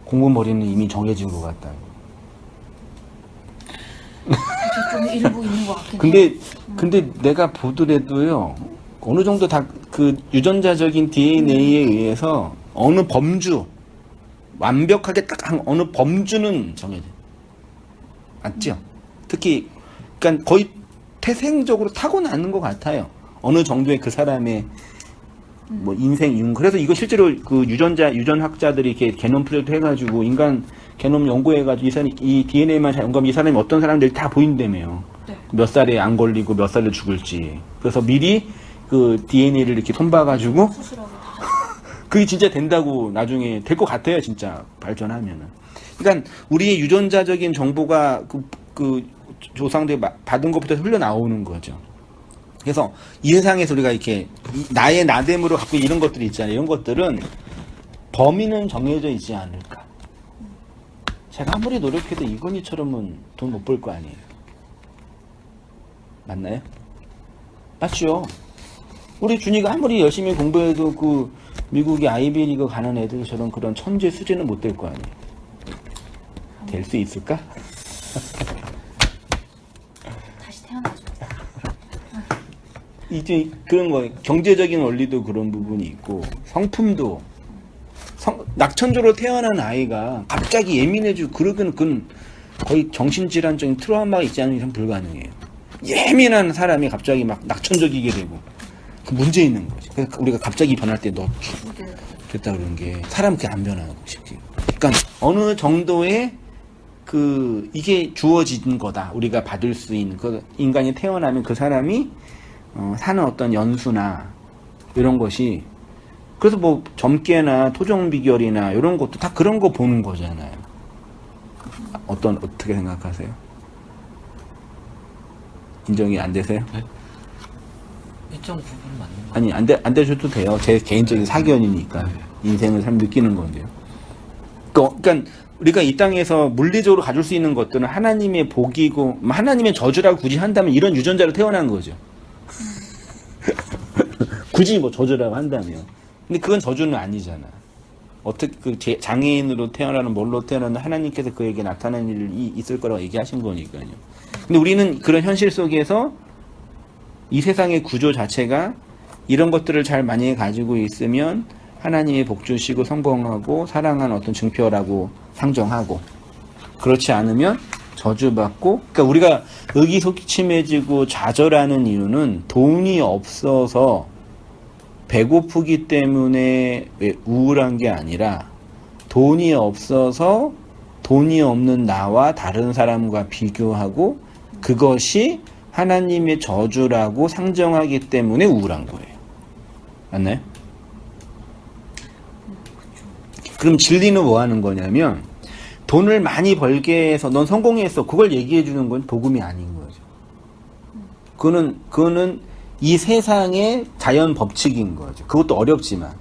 공부 머리는 이미 정해진 것 같다고. 좀 일부 있는 것 같긴 해요. 근데 내가 보더라도요, 어느 정도 다 그 유전자적인 DNA에 의해서 어느 범주, 완벽하게 딱 어느 범주는 정해져. 맞죠? 특히, 그러니까 거의 태생적으로 타고나는 것 같아요. 어느 정도의 그 사람의 뭐 인생 이윤. 그래서 이거 실제로 그 유전학자들이 이렇게 게놈 프로젝트 해가지고 인간 게놈 연구해가지고 이 DNA만 잘 연구하면 이 사람이 어떤 사람들이 다 보인다며요. 네. 몇 살에 안 걸리고 몇 살에 죽을지. 그래서 미리 그 DNA를 이렇게 손봐가지고 수술하고 다. 그게 진짜 된다고 나중에 될 것 같아요, 진짜 발전하면은. 그러니까 우리의 유전자적인 정보가 그 조상들 받은 것부터 흘러나오는 거죠. 그래서 이 세상에서 우리가 이렇게 나의 나됨으로 갖고 이런 것들이 있잖아요. 이런 것들은 범위는 정해져 있지 않을까. 제가 아무리 노력해도 이건희처럼은 돈 못 벌 거 아니에요. 맞나요? 맞죠? 우리 준이가 아무리 열심히 공부해도 그 미국의 아이비리그 가는 애들처럼 그런 천재 수준은 못 될 거 아니에요. 될 수 있을까? 다시 태어나죠. 이제 그런 거, 경제적인 원리도 그런 부분이 있고, 성품도, 낙천조로 태어난 아이가 갑자기 예민해지고, 그건 거의 정신질환적인 트라우마가 있지 않은 이상 불가능해요. 예민한 사람이 갑자기 막 낙천적이게 되고, 그 문제 있는 거지. 그러니까 우리가 갑자기 변할 때 너 됐다 그러는 게, 사람 그렇게 안 변하고 싶지. 그러니까 어느 정도의 이게 주어진 거다. 우리가 받을 수 있는, 인간이 태어나면 그 사람이 사는 어떤 연수나 이런 것이, 그래서 뭐 점괘나 토종 비결이나 이런 것도 다 그런 거 보는 거잖아요. 어떻게 생각하세요? 인정이 안 되세요? 네? 일정 부분 맞는 거 아니, 안 되셔도 돼요. 제 개인적인 사견이니까. 인생을 참 느끼는 건데요. 그러니까 우리가 이 땅에서 물리적으로 가질 수 있는 것들은 하나님의 복이고, 하나님의 저주라고 굳이 한다면 이런 유전자로 태어난 거죠. 굳이 뭐 저주라고 한다면. 근데 그건 저주는 아니잖아. 어떻게 장애인으로 태어나는, 뭘로 태어나는 하나님께서 그에게 나타나는 일이 있을 거라고 얘기하신 거니까요. 근데 우리는 그런 현실 속에서 이 세상의 구조 자체가 이런 것들을 잘 많이 가지고 있으면 하나님의 복 주시고 성공하고 사랑하는 어떤 증표라고 상정하고, 그렇지 않으면 저주받고. 그러니까 우리가 의기소침해지고 좌절하는 이유는 돈이 없어서 배고프기 때문에 우울한 게 아니라 돈이 없어서 돈이 없는 나와 다른 사람과 비교하고 그것이 하나님의 저주라고 상정하기 때문에 우울한 거예요. 맞나요? 그럼 진리는 뭐 하는 거냐면 돈을 많이 벌게 해서 넌 성공했어. 그걸 얘기해 주는 건 복음이 아닌 거죠. 그거는 이 세상의 자연 법칙인 거죠. 그것도 어렵지만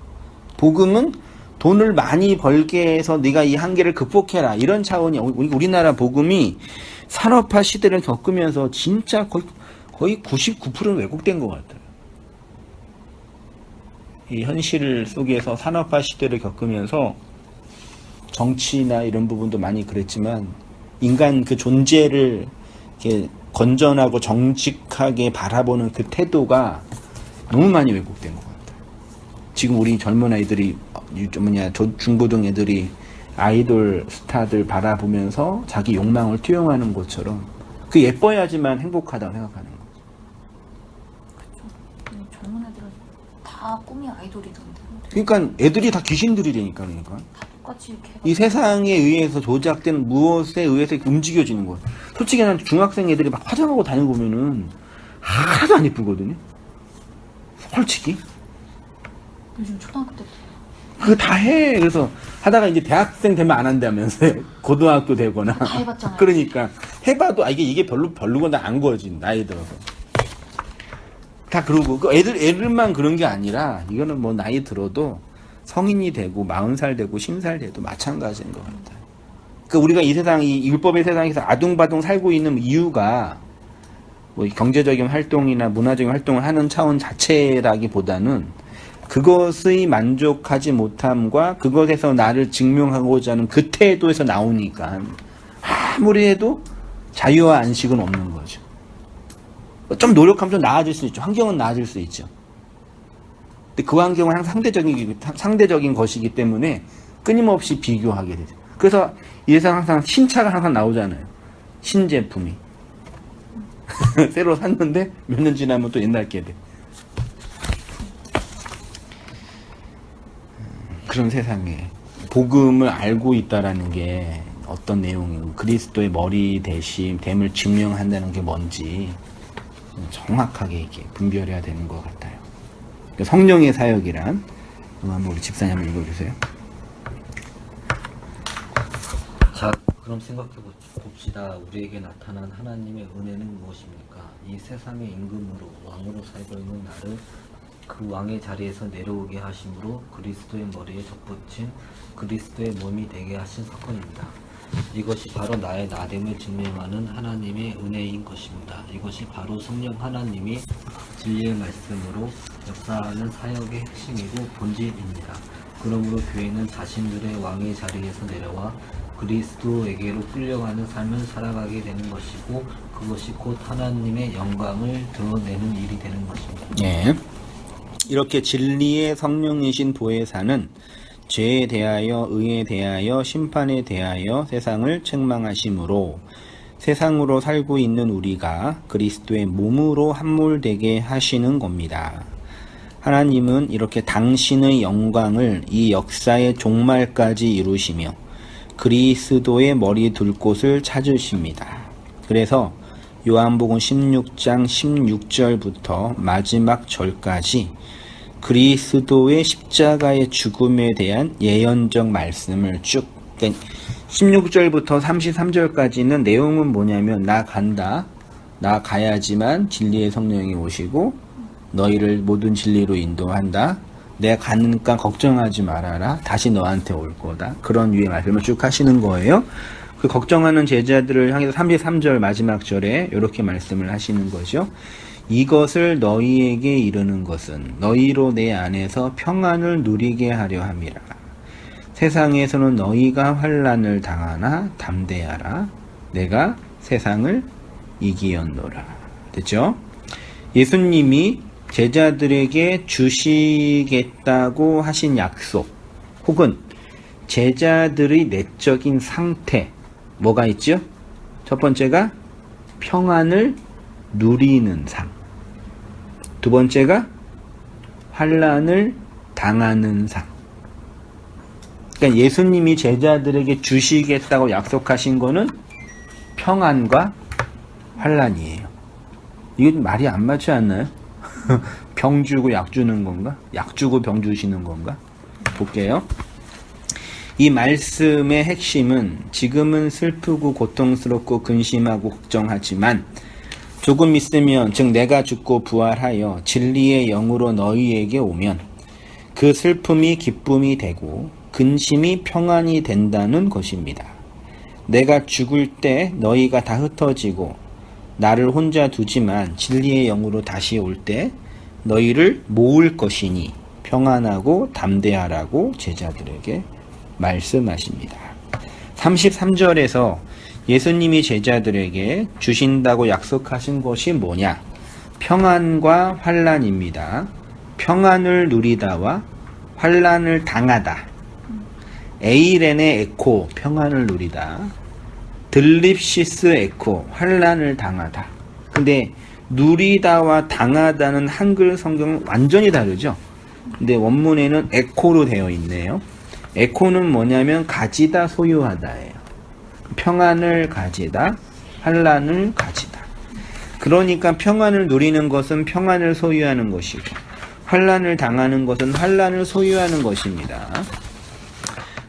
복음은 돈을 많이 벌게 해서 네가 이 한계를 극복해라. 이런 차원이 우리나라 복음이 산업화 시대를 겪으면서 진짜 거의 99%는 왜곡된 것 같아요. 이 현실 속에서 산업화 시대를 겪으면서 정치나 이런 부분도 많이 그랬지만 인간 그 존재를 이렇게 건전하고 정직하게 바라보는 그 태도가 너무 많이 왜곡된 것 같아요. 지금 우리 젊은 아이들이 중고등 애들이 아이돌 스타들 바라보면서 자기 욕망을 투영하는 것처럼 그 예뻐야지만 행복하다고 생각하는 거죠. 젊은 애들은 다 꿈이 아이돌이던데. 그러니까 애들이 다 귀신들이라니까. 그러니까 다 똑같이 이렇게 이 세상에 의해서 조작된 무엇에 의해서 이렇게 움직여지는 거예요. 솔직히 난 중학생 애들이 막 화장하고 다니고 보면은 하나도 안 예쁘거든요. 솔직히. 요즘 초등학교 때 그거 다 해. 그래서 하다가 이제 대학생 되면 안 한다면서요. 고등학교 되거나. 다 해봤잖아요. 그러니까 해봐도 이게 별로거나 안 거지. 나이 들어서. 다 그러고 그 애들만 그런 게 아니라 이거는 뭐 나이 들어도 성인이 되고 40살 되고 50살 돼도 마찬가지인 것 같아요. 그 우리가 이 세상 이 율법의 세상에서 아둥바둥 살고 있는 이유가 뭐 경제적인 활동이나 문화적인 활동을 하는 차원 자체라기보다는 그것의 만족하지 못함과 그것에서 나를 증명하고자 하는 그 태도에서 나오니까 아무리 해도 자유와 안식은 없는 거죠. 좀 노력하면 좀 나아질 수 있죠. 환경은 나아질 수 있죠. 근데 그 환경은 항상 상대적인 것이기 때문에 끊임없이 비교하게 되죠. 그래서 이 세상 항상 신차가 항상 나오잖아요. 신제품이. 새로 샀는데 몇 년 지나면 또 옛날 게 돼. 그런 세상에 복음을 알고 있다라는 게 어떤 내용이고 그리스도의 머리 됨을 증명한다는 게 뭔지 정확하게 이렇게 분별해야 되는 것 같아요. 그러니까 성령의 사역이란 한번 우리 집사님 한번 읽어주세요. 자, 그럼 생각해 봅시다. 우리에게 나타난 하나님의 은혜는 무엇입니까? 이 세상의 임금으로 왕으로 살고 있는 나를 그 왕의 자리에서 내려오게 하심으로 그리스도의 머리에 접붙인 그리스도의 몸이 되게 하신 사건입니다. 이것이 바로 나의 나됨을 증명하는 하나님의 은혜인 것입니다. 이것이 바로 성령 하나님이 진리의 말씀으로 역사하는 사역의 핵심이고 본질입니다. 그러므로 교회는 자신들의 왕의 자리에서 내려와 그리스도에게로 끌려가는 삶을 살아가게 되는 것이고 그것이 곧 하나님의 영광을 드러내는 일이 되는 것입니다. 예. 이렇게 진리의 성령이신 보혜사는 죄에 대하여 의에 대하여 심판에 대하여 세상을 책망하심으로 세상으로 살고 있는 우리가 그리스도의 몸으로 함몰되게 하시는 겁니다. 하나님은 이렇게 당신의 영광을 이 역사의 종말까지 이루시며 그리스도의 머리 둘 곳을 찾으십니다. 그래서 요한복음 16장 16절부터 마지막 절까지 그리스도의 십자가의 죽음에 대한 예언적 말씀을 쭉 16절부터 33절까지는 내용은 뭐냐면 나 간다. 나 가야지만 진리의 성령이 오시고 너희를 모든 진리로 인도한다. 내가 가니까 걱정하지 말아라. 다시 너한테 올 거다. 그런 유의 말씀을 쭉 하시는 거예요. 그 걱정하는 제자들을 향해서 33절 마지막 절에 이렇게 말씀을 하시는 거죠. 이것을 너희에게 이르는 것은 너희로 내 안에서 평안을 누리게 하려 함이라. 세상에서는 너희가 환난을 당하나 담대하라. 내가 세상을 이기었노라. 됐죠? 예수님이 제자들에게 주시겠다고 하신 약속 혹은 제자들의 내적인 상태 뭐가 있죠? 첫 번째가 평안을 누리는 삶. 두 번째가 환난을 당하는 삶. 그러니까 예수님이 제자들에게 주시겠다고 약속하신 거는 평안과 환난이에요. 이건 말이 안 맞지 않나요? 병 주고 약 주는 건가? 약 주고 병 주시는 건가? 볼게요. 이 말씀의 핵심은 지금은 슬프고 고통스럽고 근심하고 걱정하지만 조금 있으면 즉 내가 죽고 부활하여 진리의 영으로 너희에게 오면 그 슬픔이 기쁨이 되고 근심이 평안이 된다는 것입니다. 내가 죽을 때 너희가 다 흩어지고 나를 혼자 두지만 진리의 영으로 다시 올 때 너희를 모을 것이니 평안하고 담대하라고 제자들에게 말씀하십니다. 33절에서 예수님이 제자들에게 주신다고 약속하신 것이 뭐냐? 평안과 환난입니다. 평안을 누리다와 환난을 당하다. 에이렌의 에코, 평안을 누리다. 들립시스 에코, 환난을 당하다. 근데 누리다와 당하다는 한글 성경은 완전히 다르죠. 근데 원문에는 에코로 되어 있네요. 에코는 뭐냐면 가지다, 소유하다예요. 평안을 가지다, 환난을 가지다. 그러니까 평안을 누리는 것은 평안을 소유하는 것이고 환난을 당하는 것은 환난을 소유하는 것입니다.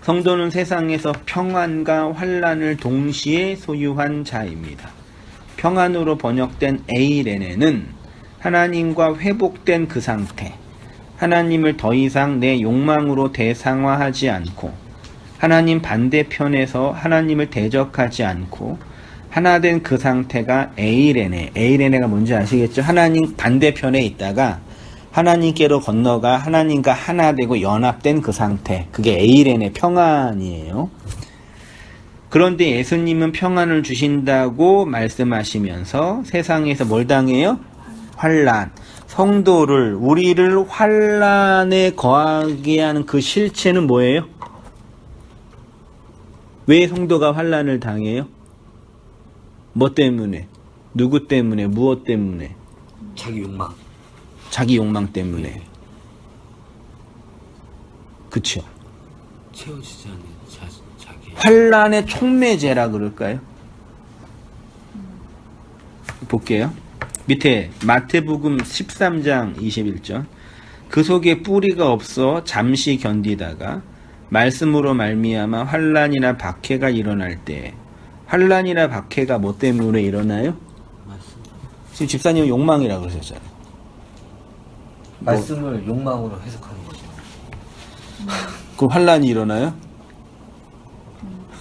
성도는 세상에서 평안과 환난을 동시에 소유한 자입니다. 평안으로 번역된 에이레네는 하나님과 회복된 그 상태, 하나님을 더 이상 내 욕망으로 대상화하지 않고 하나님 반대편에서 하나님을 대적하지 않고 하나 된 그 상태가 에이레네. 에이레네가 뭔지 아시겠죠? 하나님 반대편에 있다가 하나님께로 건너가 하나님과 하나 되고 연합된 그 상태. 그게 에이레네 평안이에요. 그런데 예수님은 평안을 주신다고 말씀하시면서 세상에서 뭘 당해요? 환난. 성도를, 우리를 환난에 거하게 하는 그 실체는 뭐예요? 왜 성도가 환난을 당해요? 뭐 때문에? 누구 때문에? 무엇 때문에? 자기 욕망. 자기 욕망 때문에. 그쵸? 채워지지 않는 자기. 환난의 촉매제라 그럴까요? 볼게요. 밑에 마태복음 13장 21절. 그 속에 뿌리가 없어 잠시 견디다가 말씀으로 말미암아 환난이나 박해가 일어날 때, 환난이나 박해가 뭐 때문에 일어나요? 지금 집사님은 욕망이라고 그러셨잖아요. 말씀을 욕망으로 해석하는 거죠. 그럼 환난이 일어나요?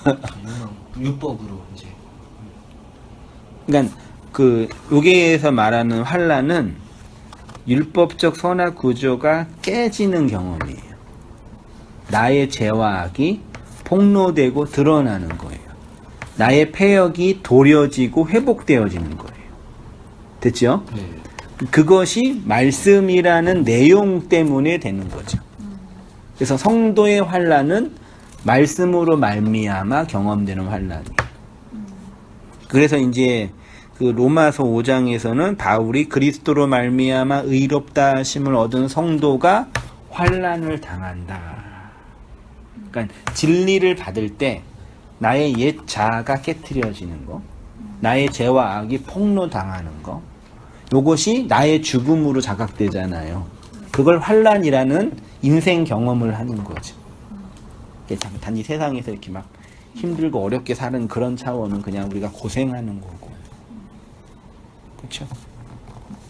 욕망, 율법으로 이제. 그러니까 그 요게에서 말하는 환난은 율법적 선악 구조가 깨지는 경험이에요. 나의 죄와 악이 폭로되고 드러나는 거예요. 나의 패역이 도려지고 회복되어지는 거예요. 됐죠? 네. 그것이 말씀이라는 내용 때문에 되는 거죠. 그래서 성도의 환난은 말씀으로 말미암아 경험되는 환난이에요. 그래서 이제 그 로마서 5장에서는 바울이 그리스도로 말미암아 의롭다 하심을 얻은 성도가 환난을 당한다. 그러니까 진리를 받을 때 나의 옛 자아가 깨트려지는 거, 나의 죄와 악이 폭로당하는 거, 요것이 나의 죽음으로 자각되잖아요. 그걸 환난이라는 인생 경험을 하는 거죠. 단지 세상에서 이렇게 막 힘들고 어렵게 사는 그런 차원은 그냥 우리가 고생하는 거고. 그렇죠?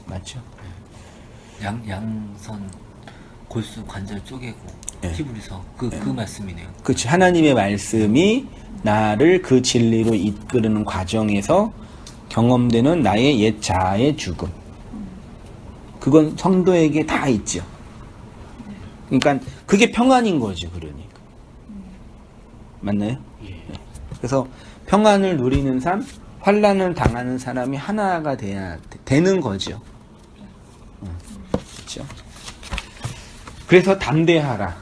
맞죠? 양선 골수 관절 쪼개고 네. 히브리서 그 말씀이네요. 그렇죠. 하나님의 말씀이 나를 그 진리로 이끄는 과정에서 경험되는 나의 옛 자아의 죽음. 그건 성도에게 다 있죠. 그러니까 그게 평안인 거죠. 그러니까. 맞나요? 예. 그래서 평안을 누리는 삶, 환난을 당하는 사람이 하나가 돼야 되는 거죠. 그렇죠? 그래서 담대하라.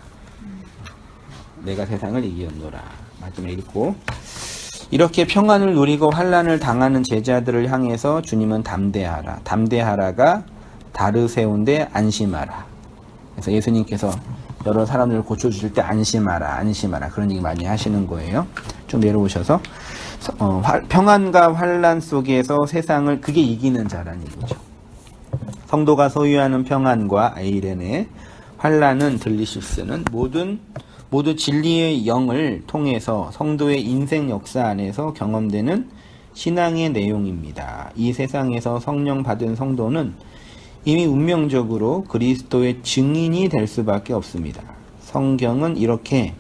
내가 세상을 이겼노라. 말씀 읽고 이렇게 평안을 누리고 환난을 당하는 제자들을 향해서 주님은 담대하라. 담대하라가 다르세운데 안심하라. 그래서 예수님께서 여러 사람들을 고쳐주실 때 안심하라, 안심하라 그런 얘기 많이 하시는 거예요. 좀 내려오셔서 평안과 환란 속에서 세상을 그게 이기는 자라는 얘기죠. 성도가 소유하는 평안과 에이렌의 환란은 들리실스는 모두 진리의 영을 통해서 성도의 인생 역사 안에서 경험되는 신앙의 내용입니다. 이 세상에서 성령 받은 성도는 이미 운명적으로 그리스도의 증인이 될 수밖에 없습니다. 성경은 이렇게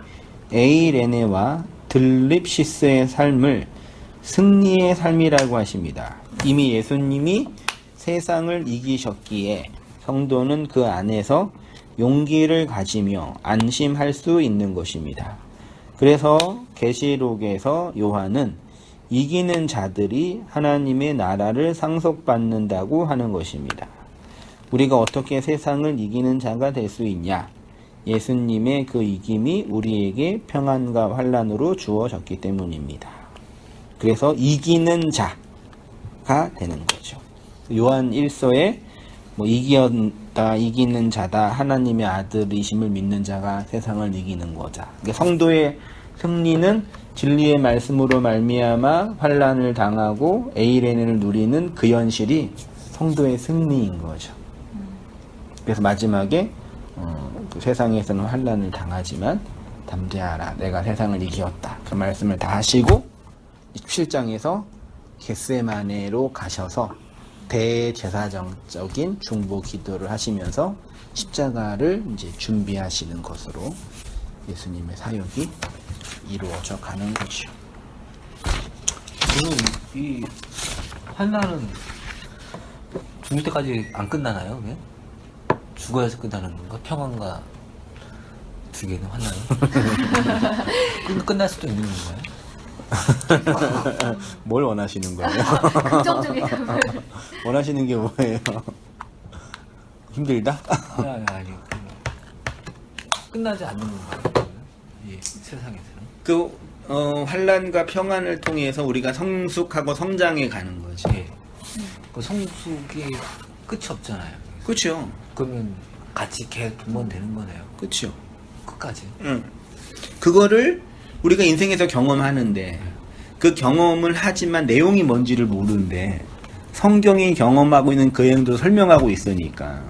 에이레네와 들립시스의 삶을 승리의 삶이라고 하십니다. 이미 예수님이 세상을 이기셨기에 성도는 그 안에서 용기를 가지며 안심할 수 있는 것입니다. 그래서 계시록에서 요한은 이기는 자들이 하나님의 나라를 상속받는다고 하는 것입니다. 우리가 어떻게 세상을 이기는 자가 될 수 있냐? 예수님의 그 이김이 우리에게 평안과 환란으로 주어졌기 때문입니다. 그래서 이기는 자가 되는 거죠. 요한 1서에 이기었다, 이기는 자다, 하나님의 아들이심을 믿는 자가 세상을 이기는 거자. 그러니까 성도의 승리는 진리의 말씀으로 말미암아 환란을 당하고 에이레네를 누리는 그 현실이 성도의 승리인 거죠. 그래서 마지막에 그 세상에서는 환란을 당하지만 담대하라, 내가 세상을 이기었다. 그 말씀을 다 하시고 7장에서 겟세마네로 가셔서 대제사장적인 중보 기도를 하시면서 십자가를 이제 준비하시는 것으로 예수님의 사역이 이루어져 가는 거죠. 저는 이 환란은 죽을 때까지 안 끝나나요? 그게? 죽어야서 끝나는 건가? 평안과 두 개는 환란은? 끝날 수도 있는 건가요? 뭘 원하시는 거예요? 긍정적인 답을. 원하시는 게 뭐예요? 힘들다? 아니. 끝나지 않는 건가요? 이 세상에서는? 환란과 평안을 통해서 우리가 성숙하고 성장해 가는 거지. 예. 그 성숙이 끝이 없잖아요. 그렇죠. 그러면 같이 계속 동반되는 거네요. 그렇죠. 끝까지. 그거를 우리가 인생에서 경험하는데 그 경험을 하지만 내용이 뭔지를 모르는데 성경이 경험하고 있는 그 내용도 설명하고 있으니까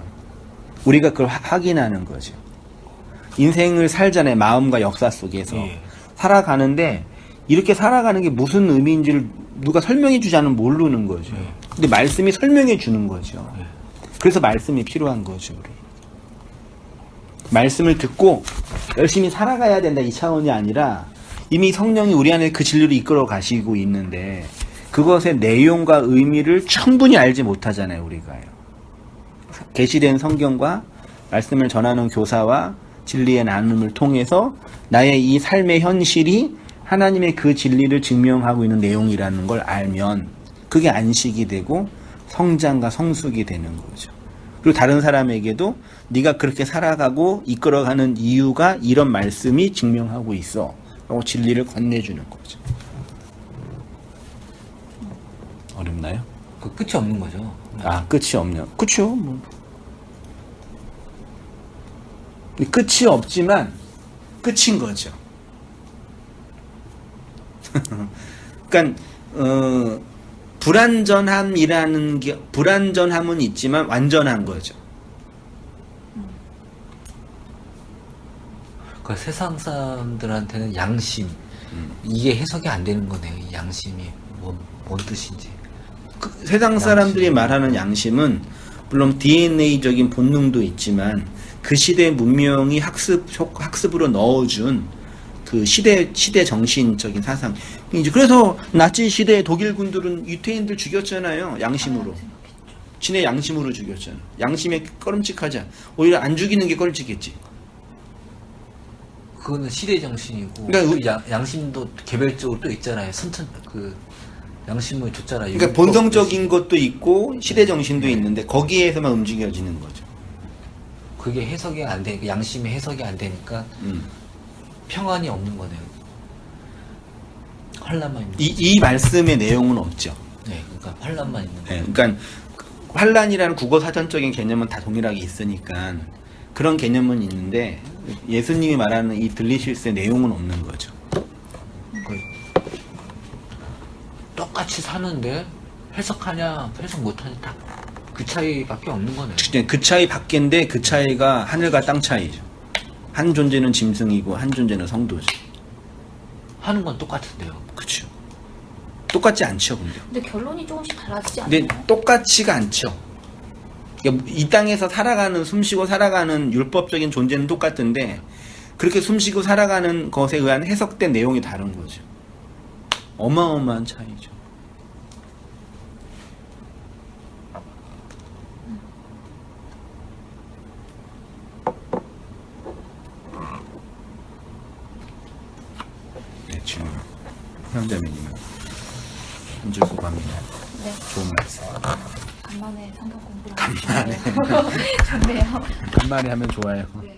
우리가 그걸 확인하는 거죠. 인생을 살잖아요. 마음과 역사 속에서 예. 살아가는데 이렇게 살아가는 게 무슨 의미인지를 누가 설명해 주지 않으면 모르는 거죠. 예. 근데 말씀이 설명해 주는 거죠. 예. 그래서 말씀이 필요한 거죠. 우리. 말씀을 듣고 열심히 살아가야 된다 이 차원이 아니라 이미 성령이 우리 안에 그 진리를 이끌어 가시고 있는데 그것의 내용과 의미를 충분히 알지 못하잖아요. 우리가요. 계시된 성경과 말씀을 전하는 교사와 진리의 나눔을 통해서 나의 이 삶의 현실이 하나님의 그 진리를 증명하고 있는 내용이라는 걸 알면 그게 안식이 되고 성장과 성숙이 되는 거죠. 그리고 다른 사람에게도 네가 그렇게 살아가고 이끌어가는 이유가 이런 말씀이 증명하고 있어 라고 진리를 건네주는 거죠. 어렵나요? 그 끝이 없는 거죠. 아, 끝이 없냐? 그쵸. 뭐. 끝이 없지만 끝인 거죠. 그러니까 불완전함은 있지만 완전한 거죠. 그 세상 사람들한테는 양심 이게 해석이 안 되는 거네요. 이 양심이 뭔 뜻인지. 세상 사람들이 말하는 양심은 물론 DNA적인 본능도 있지만 그 시대 문명이 학습으로 넣어준 그 시대 정신적인 사상. 이제 그래서 나치 시대의 독일 군들은 유태인들 죽였잖아요. 양심으로. 진의 양심으로 죽였잖아. 양심에 꺼름칙하자. 오히려 안 죽이는 게 꺼름칙했지. 그거는 시대 정신이고 그러니까 또 양심도 개별적으로 또 있잖아요. 그 양심을 줬잖아요. 그러니까 본성적인 것도 있고 시대 정신도 있는데 거기에서만 움직여지는 거죠. 그게 해석이 안 되니까 양심이 해석이 안 되니까 평안이 없는 거네요. 환란만 있는. 이 말씀의 내용은 없죠. 네, 그러니까 환란만 있는. 네, 그러니까 환란이라는 국어 사전적인 개념은 다 동일하게 있으니까 그런 개념은 있는데 예수님이 말하는 이 들리실세 내용은 없는 거죠. 똑같이 사는데 해석하냐 해석 못하냐 딱 그 차이밖에 없는 거네요. 그 차이 밖인데 그 차이가 하늘과 땅 차이죠. 한 존재는 짐승이고 한 존재는 성도죠. 하는 건 똑같은데요. 그렇죠. 똑같지 않죠, 근데 결론이 조금씩 달라지지 않나요? 근데 똑같지가 않죠. 그러니까 이 땅에서 살아가는 숨쉬고 살아가는 율법적인 존재는 똑같은데 그렇게 숨쉬고 살아가는 것에 의한 해석된 내용이 다른 거죠. 어마어마한 차이죠. 네, 지금 형제님은 한 줄 소감입니다. 네. 좋은 말씀. 간만에 성경 공부를 하네요. 좋네요. 간만에 하면 좋아요. 네.